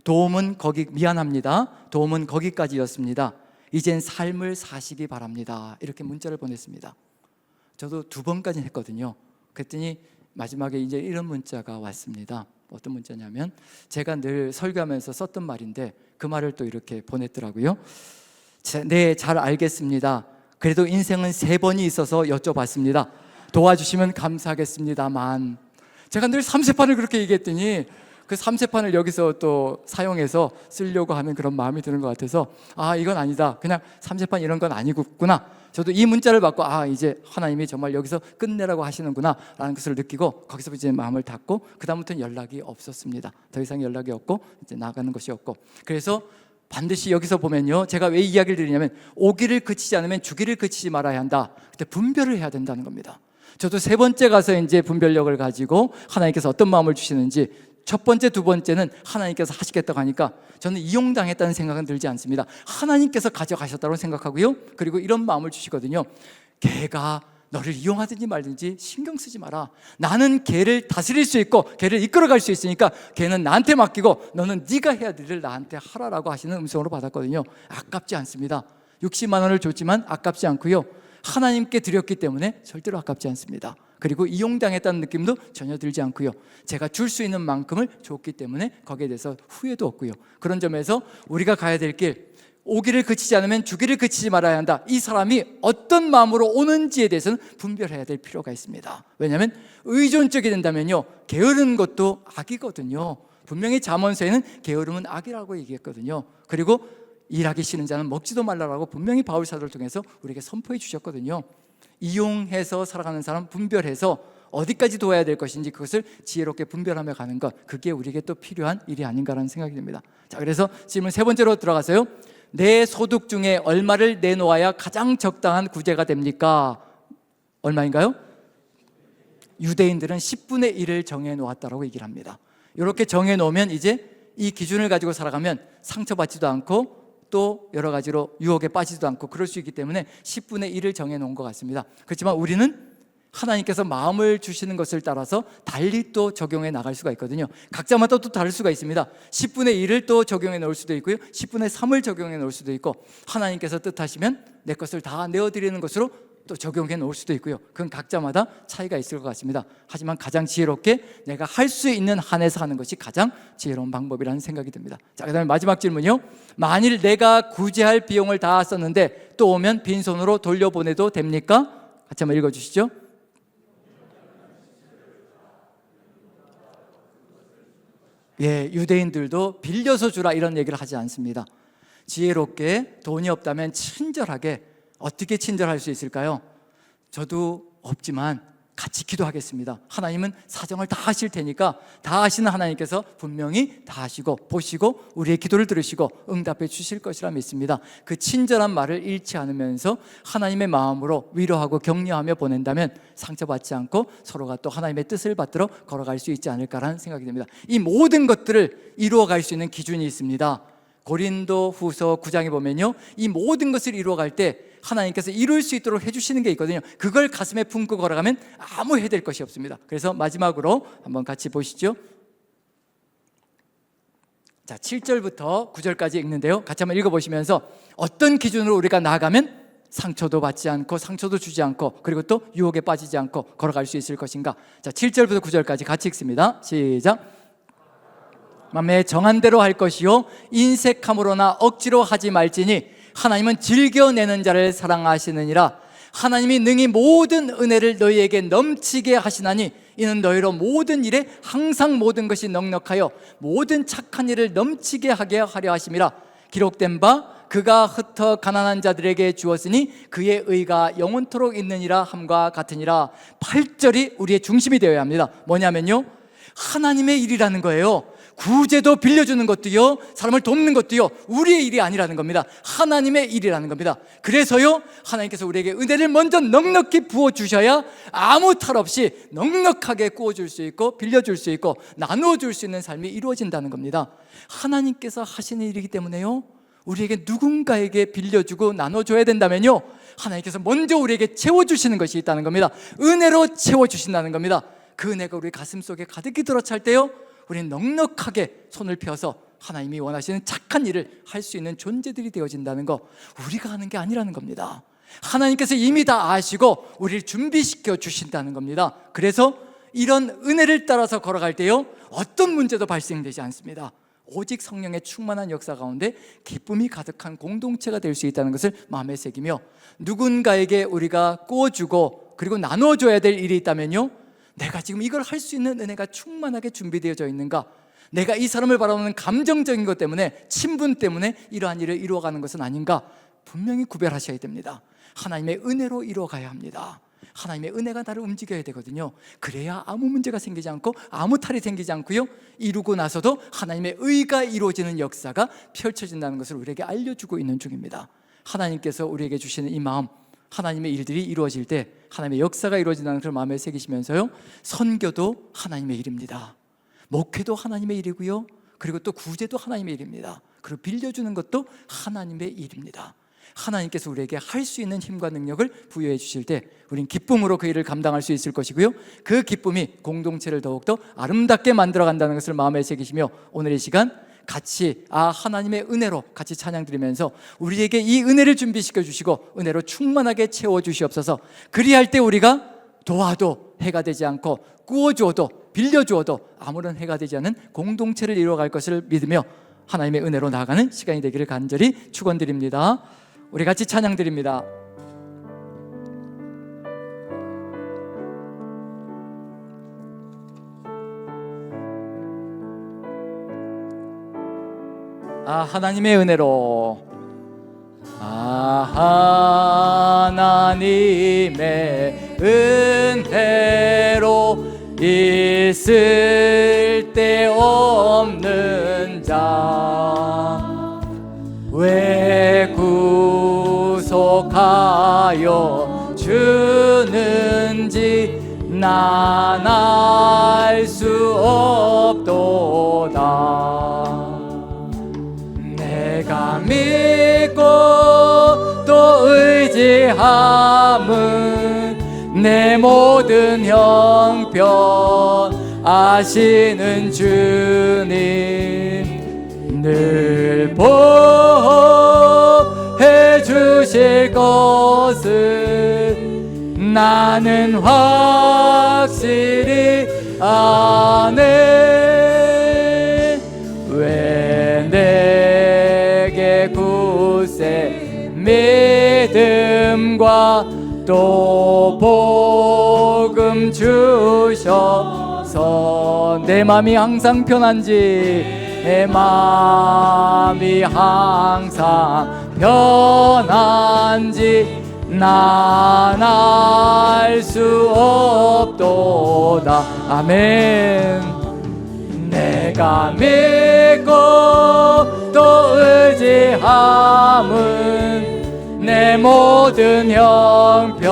도움은 미안합니다. 도움은 거기까지였습니다. 이젠 삶을 사시기 바랍니다. 이렇게 문자를 보냈습니다. 저도 2번까지 했거든요. 그랬더니 마지막에 이제 이런 문자가 왔습니다. 어떤 문자냐면 제가 늘 설교하면서 썼던 말인데 그 말을 또 이렇게 보냈더라고요. 네, 잘 알겠습니다. 그래도 인생은 3번이 있어서 여쭤봤습니다. 도와주시면 감사하겠습니다만. 제가 늘 삼세판을 그렇게 얘기했더니 그 삼세판을 여기서 또 사용해서 쓰려고 하는 그런 마음이 드는 것 같아서 이건 아니다, 그냥 삼세판 이런 건 아니구나. 저도 이 문자를 받고 이제 하나님이 정말 여기서 끝내라고 하시는구나 라는 것을 느끼고 거기서 이제 마음을 닫고 그 다음부터는 연락이 없었습니다. 더 이상 연락이 없고 이제 나가는 것이 없고. 그래서 반드시 여기서 보면요, 제가 왜 이야기를 드리냐면 오기를 그치지 않으면 주기를 그치지 말아야 한다. 그때 분별을 해야 된다는 겁니다. 저도 세 번째 가서 이제 분별력을 가지고 하나님께서 어떤 마음을 주시는지, 첫 번째, 두 번째는 하나님께서 하시겠다고 하니까 저는 이용당했다는 생각은 들지 않습니다. 하나님께서 가져가셨다고 생각하고요, 그리고 이런 마음을 주시거든요. 걔가 너를 이용하든지 말든지 신경 쓰지 마라. 나는 걔를 다스릴 수 있고 걔를 이끌어갈 수 있으니까 걔는 나한테 맡기고 너는 네가 해야 될 일을 나한테 하라라고 하시는 음성으로 받았거든요. 아깝지 않습니다. 60만 원을 줬지만 아깝지 않고요, 하나님께 드렸기 때문에 절대로 아깝지 않습니다. 그리고 이용당했다는 느낌도 전혀 들지 않고요, 제가 줄 수 있는 만큼을 줬기 때문에 거기에 대해서 후회도 없고요. 그런 점에서 우리가 가야 될 길, 오기를 그치지 않으면 주기를 그치지 말아야 한다. 이 사람이 어떤 마음으로 오는지에 대해서는 분별해야 될 필요가 있습니다. 왜냐하면 의존적이 된다면요, 게으른 것도 악이거든요. 분명히 잠언서에는 게으름은 악이라고 얘기했거든요. 그리고 일하기 싫은 자는 먹지도 말라라고 분명히 바울 사도를 통해서 우리에게 선포해 주셨거든요. 이용해서 살아가는 사람 분별해서 어디까지 도와야 될 것인지 그것을 지혜롭게 분별하며 가는 것, 그게 우리에게 또 필요한 일이 아닌가라는 생각이 듭니다. 자, 그래서 질문 세 번째로 들어가서요, 내 소득 중에 얼마를 내놓아야 가장 적당한 구제가 됩니까? 얼마인가요? 유대인들은 10분의 1을 정해놓았다고 얘기를 합니다. 이렇게 정해놓으면 이제 이 기준을 가지고 살아가면 상처받지도 않고 또 여러 가지로 유혹에 빠지지도 않고 그럴 수 있기 때문에 10분의 1을 정해놓은 것 같습니다. 그렇지만 우리는 하나님께서 마음을 주시는 것을 따라서 달리 또 적용해 나갈 수가 있거든요. 각자마다 또 다를 수가 있습니다. 10분의 1을 또 적용해 놓을 수도 있고요, 10분의 3을 적용해 놓을 수도 있고, 하나님께서 뜻하시면 내 것을 다 내어드리는 것으로 또 적용해 놓을 수도 있고요. 그건 각자마다 차이가 있을 것 같습니다. 하지만 가장 지혜롭게 내가 할 수 있는 한에서 하는 것이 가장 지혜로운 방법이라는 생각이 듭니다. 자, 그 다음에 마지막 질문이요, 만일 내가 구제할 비용을 다 썼는데 또 오면 빈손으로 돌려보내도 됩니까? 같이 한번 읽어주시죠. 예, 유대인들도 빌려서 주라 이런 얘기를 하지 않습니다. 지혜롭게 돈이 없다면 친절하게, 어떻게 친절할 수 있을까요? 저도 없지만 같이 기도하겠습니다. 하나님은 사정을 다 하실 테니까, 다 하시는 하나님께서 분명히 다 하시고 보시고 우리의 기도를 들으시고 응답해 주실 것이라 믿습니다. 그 친절한 말을 잃지 않으면서 하나님의 마음으로 위로하고 격려하며 보낸다면 상처받지 않고 서로가 또 하나님의 뜻을 받들어 걸어갈 수 있지 않을까라는 생각이 듭니다. 이 모든 것들을 이루어갈 수 있는 기준이 있습니다. 고린도 후서 9장에 보면요, 이 모든 것을 이루어갈 때 하나님께서 이룰 수 있도록 해주시는 게 있거든요. 그걸 가슴에 품고 걸어가면 아무 해될 것이 없습니다. 그래서 마지막으로 한번 같이 보시죠. 자, 7절부터 9절까지 읽는데요, 같이 한번 읽어보시면서 어떤 기준으로 우리가 나아가면 상처도 받지 않고 상처도 주지 않고 그리고 또 유혹에 빠지지 않고 걸어갈 수 있을 것인가. 자, 7절부터 9절까지 같이 읽습니다. 시작. 맘에 정한 대로 할 것이요 인색함으로나 억지로 하지 말지니 하나님은 즐겨내는 자를 사랑하시느니라. 하나님이 능히 모든 은혜를 너희에게 넘치게 하시나니 이는 너희로 모든 일에 항상 모든 것이 넉넉하여 모든 착한 일을 넘치게 하게 하려 하심이라. 기록된 바 그가 흩어 가난한 자들에게 주었으니 그의 의가 영원토록 있느니라 함과 같으니라. 8절이 우리의 중심이 되어야 합니다. 뭐냐면요, 하나님의 일이라는 거예요. 구제도 빌려주는 것도요, 사람을 돕는 것도요, 우리의 일이 아니라는 겁니다. 하나님의 일이라는 겁니다. 그래서요, 하나님께서 우리에게 은혜를 먼저 넉넉히 부어주셔야 아무 탈 없이 넉넉하게 구워줄 수 있고 빌려줄 수 있고 나누어줄 수 있는 삶이 이루어진다는 겁니다. 하나님께서 하시는 일이기 때문에요, 우리에게 누군가에게 빌려주고 나눠줘야 된다면요, 하나님께서 먼저 우리에게 채워주시는 것이 있다는 겁니다. 은혜로 채워주신다는 겁니다. 그 은혜가 우리 가슴 속에 가득히 들어찰 때요, 우리는 넉넉하게 손을 펴서 하나님이 원하시는 착한 일을 할 수 있는 존재들이 되어진다는 거, 우리가 하는 게 아니라는 겁니다. 하나님께서 이미 다 아시고 우리를 준비시켜 주신다는 겁니다. 그래서 이런 은혜를 따라서 걸어갈 때요, 어떤 문제도 발생되지 않습니다. 오직 성령의 충만한 역사 가운데 기쁨이 가득한 공동체가 될 수 있다는 것을 마음에 새기며, 누군가에게 우리가 꾸어주고 그리고 나눠줘야 될 일이 있다면요, 내가 지금 이걸 할 수 있는 은혜가 충만하게 준비되어져 있는가, 내가 이 사람을 바라보는 감정적인 것 때문에, 친분 때문에 이러한 일을 이루어가는 것은 아닌가 분명히 구별하셔야 됩니다. 하나님의 은혜로 이루어가야 합니다. 하나님의 은혜가 나를 움직여야 되거든요. 그래야 아무 문제가 생기지 않고 아무 탈이 생기지 않고요, 이루고 나서도 하나님의 의가 이루어지는 역사가 펼쳐진다는 것을 우리에게 알려주고 있는 중입니다. 하나님께서 우리에게 주시는 이 마음, 하나님의 일들이 이루어질 때 하나님의 역사가 이루어진다는 것을 마음에 새기시면서요, 선교도 하나님의 일입니다. 목회도 하나님의 일이고요, 그리고 또 구제도 하나님의 일입니다. 그리고 빌려주는 것도 하나님의 일입니다. 하나님께서 우리에게 할 수 있는 힘과 능력을 부여해 주실 때 우린 기쁨으로 그 일을 감당할 수 있을 것이고요, 그 기쁨이 공동체를 더욱더 아름답게 만들어간다는 것을 마음에 새기시며, 오늘 이 시간 같이 하나님의 은혜로 같이 찬양 드리면서 우리에게 이 은혜를 준비시켜 주시고 은혜로 충만하게 채워 주시옵소서. 그리할 때 우리가 도와도 해가 되지 않고 구워주어도 빌려주어도 아무런 해가 되지 않는 공동체를 이루어갈 것을 믿으며 하나님의 은혜로 나아가는 시간이 되기를 간절히 축원드립니다. 우리 같이 찬양 드립니다. 하나님의 은혜로, 하나님의 은혜로 있을 데 없는 자 왜 구속하여 주는지 난 알 수 없도다. 내가 믿고 또 의지함은 내 모든 형편 아시는 주님 늘 보호해 주실 것을 나는 확실히 아네. 왜 내게 굳세 믿음과 또 복음 주셔서 내 맘이 항상 편한지, 내 맘이 항상 편한지 난 알 수 없도다. 아멘. 내가 믿고 또 의지함은 내 모든 형편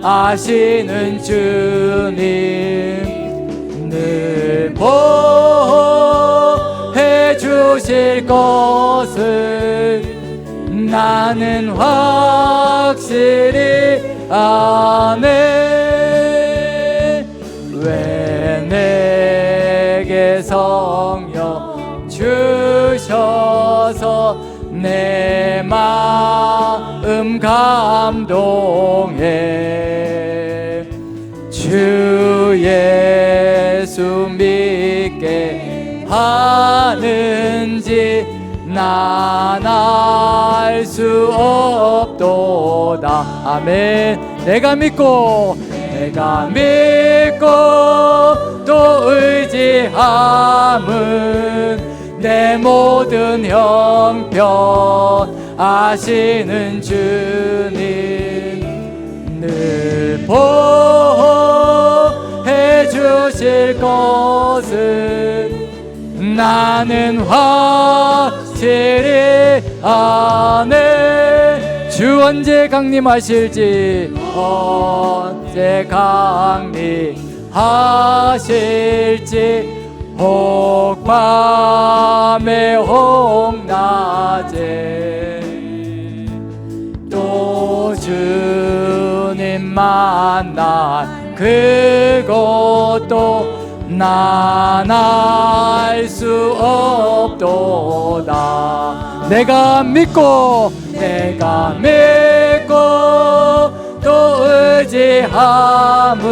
아시는 주님 늘 보호해 주실 것을 나는 확실히 아네. 왜 내게 성령 주셔서 내 마음 감동해 주 예수 믿게 하는지 난 알 수 없도다. 아멘. 내가 믿고 또 의지함은 내 모든 형편 아시는 주님 늘 보호해 주실 것을 나는 확실히 아네. 주 언제 강림하실지 언제 강림하실지 혹 밤에 혹 낮에 또 주님 만날 그것도 난 알 수 없도다. 내가 믿고 또 의지함은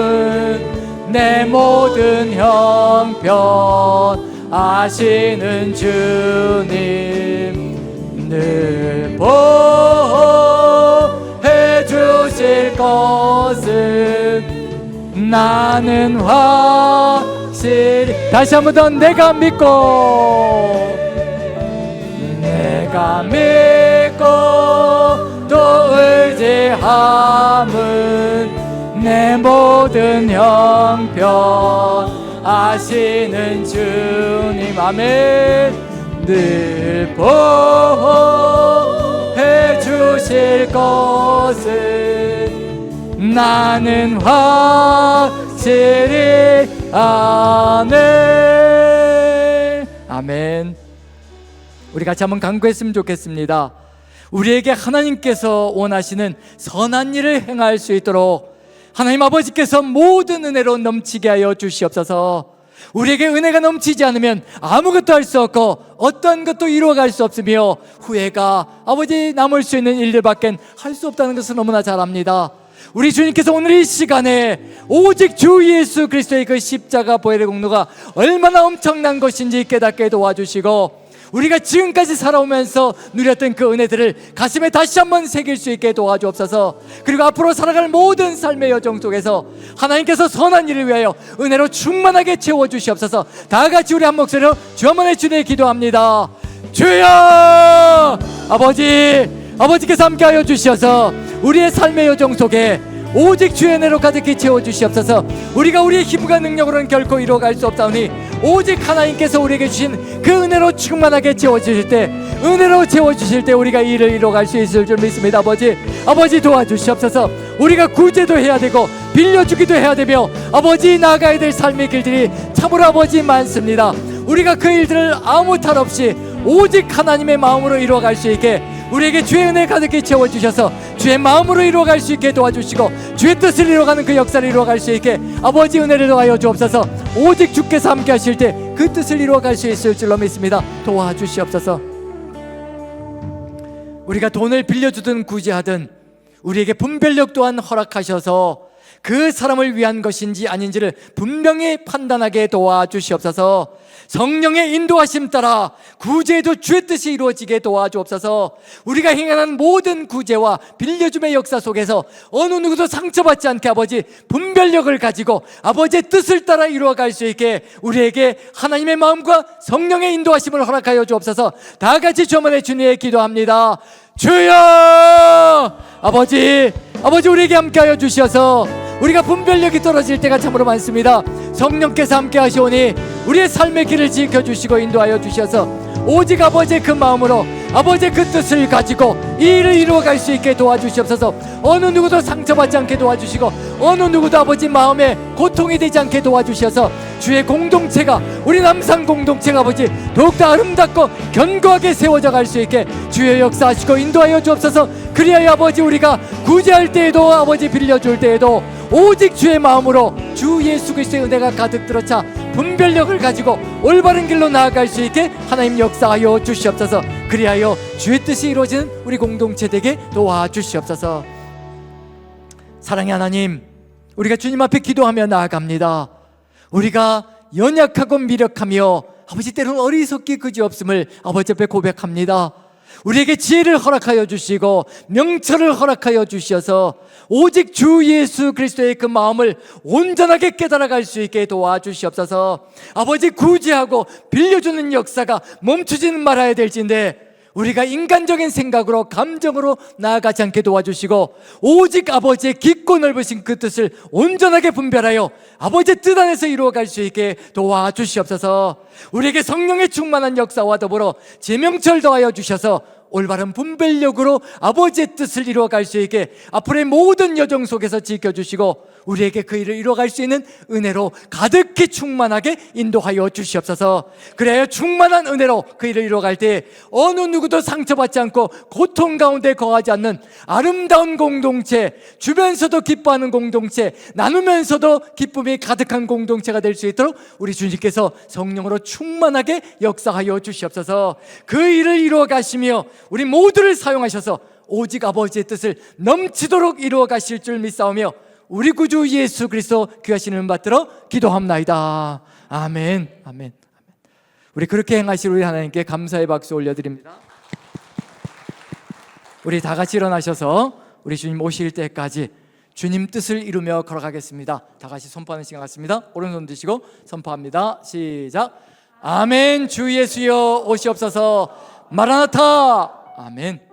내 모든 형편 아시는 주님 늘 보호해 주실 것은 나는 확실히 확실히 다시 한 번 더 내가 믿고 또 의지함은 내 모든 형편 아시는 주님 아멘 늘 보호해 주실 것은 나는 확실히 아네 아멘. 우리 같이 한번 간구했으면 좋겠습니다. 우리에게 하나님께서 원하시는 선한 일을 행할 수 있도록 하나님 아버지께서 모든 은혜로 넘치게 하여 주시옵소서. 우리에게 은혜가 넘치지 않으면 아무것도 할 수 없고 어떤 것도 이루어갈 수 없으며 후회가 아버지 남을 수 있는 일들밖엔 할 수 없다는 것을 너무나 잘 압니다. 우리 주님께서 오늘 이 시간에 오직 주 예수 그리스도의 그 십자가 보혈의 공로가 얼마나 엄청난 것인지 깨닫게 도와주시고 우리가 지금까지 살아오면서 누렸던 그 은혜들을 가슴에 다시 한번 새길 수 있게 도와주옵소서. 그리고 앞으로 살아갈 모든 삶의 여정 속에서 하나님께서 선한 일을 위하여 은혜로 충만하게 채워주시옵소서. 다 같이 우리 한 목소리로 주 한 번의 주님에 기도합니다. 주여 아버지께서 함께하여 주셔서 우리의 삶의 여정 속에 오직 주의 은혜로 가득히 채워주시옵소서. 우리가 우리의 힘과 능력으로는 결코 이루어갈 수 없사오니 오직 하나님께서 우리에게 주신 그 은혜로 충만하게 채워주실 때 은혜로 채워주실 때 우리가 이 일을 이루어갈 수 있을 줄 믿습니다. 아버지 도와주시옵소서. 우리가 구제도 해야 되고 빌려주기도 해야 되며 아버지 나아가야 될 삶의 길들이 참으로 아버지 많습니다. 우리가 그 일들을 아무 탈 없이 오직 하나님의 마음으로 이루어갈 수 있게 우리에게 주의 은혜 가득히 채워주셔서 주의 마음으로 이루어갈 수 있게 도와주시고 주의 뜻을 이루어가는 그 역사를 이루어갈 수 있게 아버지 은혜를 더하여 주옵소서. 오직 주께서 함께 하실 때 그 뜻을 이루어갈 수 있을 줄로 믿습니다. 도와주시옵소서. 우리가 돈을 빌려주든 구제하든 우리에게 분별력 또한 허락하셔서 그 사람을 위한 것인지 아닌지를 분명히 판단하게 도와주시옵소서. 성령의 인도하심 따라 구제도 주의 뜻이 이루어지게 도와주옵소서. 우리가 행하는 모든 구제와 빌려줌의 역사 속에서 어느 누구도 상처받지 않게 아버지 분별력을 가지고 아버지의 뜻을 따라 이루어갈 수 있게 우리에게 하나님의 마음과 성령의 인도하심을 허락하여 주옵소서. 다 같이 주님의 주님에 기도합니다. 주여 아버지 우리에게 함께하여 주셔서 우리가 분별력이 떨어질 때가 참으로 많습니다. 성령께서 함께 하시오니 우리의 삶의 길을 지켜주시고 인도하여 주셔서 오직 아버지의 그 마음으로 아버지의 그 뜻을 가지고 이 일을 이루어갈 수 있게 도와주시옵소서. 어느 누구도 상처받지 않게 도와주시고 어느 누구도 아버지 마음에 고통이 되지 않게 도와주셔서 주의 공동체가 우리 남산 공동체가 아버지 더욱더 아름답고 견고하게 세워져 갈 수 있게 주의 역사하시고 인도하여 주옵소서. 그리하여 아버지 우리가 구제할 때에도 아버지 빌려줄 때에도 오직 주의 마음으로 주 예수 그리스도의 은혜가 가득 들어차 분별력을 가지고 올바른 길로 나아갈 수 있게 하나님 역사하여 주시옵소서. 그리하여 주의 뜻이 이루어지는 우리 공동체 되게 도와주시옵소서. 사랑의 하나님, 우리가 주님 앞에 기도하며 나아갑니다. 우리가 연약하고 미력하며 아버지 때로는 어리석기 그지없음을 아버지 앞에 고백합니다. 우리에게 지혜를 허락하여 주시고 명철을 허락하여 주셔서 오직 주 예수 그리스도의 그 마음을 온전하게 깨달아갈 수 있게 도와주시옵소서. 아버지 구제하고 빌려주는 역사가 멈추지는 말아야 될진데 우리가 인간적인 생각으로 감정으로 나아가지 않게 도와주시고 오직 아버지의 깊고 넓으신 그 뜻을 온전하게 분별하여 아버지의 뜻 안에서 이루어갈 수 있게 도와주시옵소서. 우리에게 성령의 충만한 역사와 더불어 제명철 더하여 주셔서 올바른 분별력으로 아버지의 뜻을 이루어갈 수 있게 앞으로의 모든 여정 속에서 지켜주시고 우리에게 그 일을 이루어갈 수 있는 은혜로 가득히 충만하게 인도하여 주시옵소서. 그래야 충만한 은혜로 그 일을 이루어갈 때 어느 누구도 상처받지 않고 고통 가운데 거하지 않는 아름다운 공동체, 주면서도 기뻐하는 공동체, 나누면서도 기쁨이 가득한 공동체가 될 수 있도록 우리 주님께서 성령으로 충만하게 역사하여 주시옵소서. 그 일을 이루어가시며 우리 모두를 사용하셔서 오직 아버지의 뜻을 넘치도록 이루어 가실 줄 믿사오며 우리 구주 예수 그리스도 귀하신 이름 받들어 기도합나이다. 아멘. 아멘. 우리 그렇게 행하실 우리 하나님께 감사의 박수 올려드립니다. 우리 다 같이 일어나셔서 우리 주님 오실 때까지 주님 뜻을 이루며 걸어가겠습니다. 다 같이 선포하는 시간 같습니다. 오른손 드시고 선포합니다. 시작. 아멘. 주 예수여 오시옵소서. 마라나타. 아멘.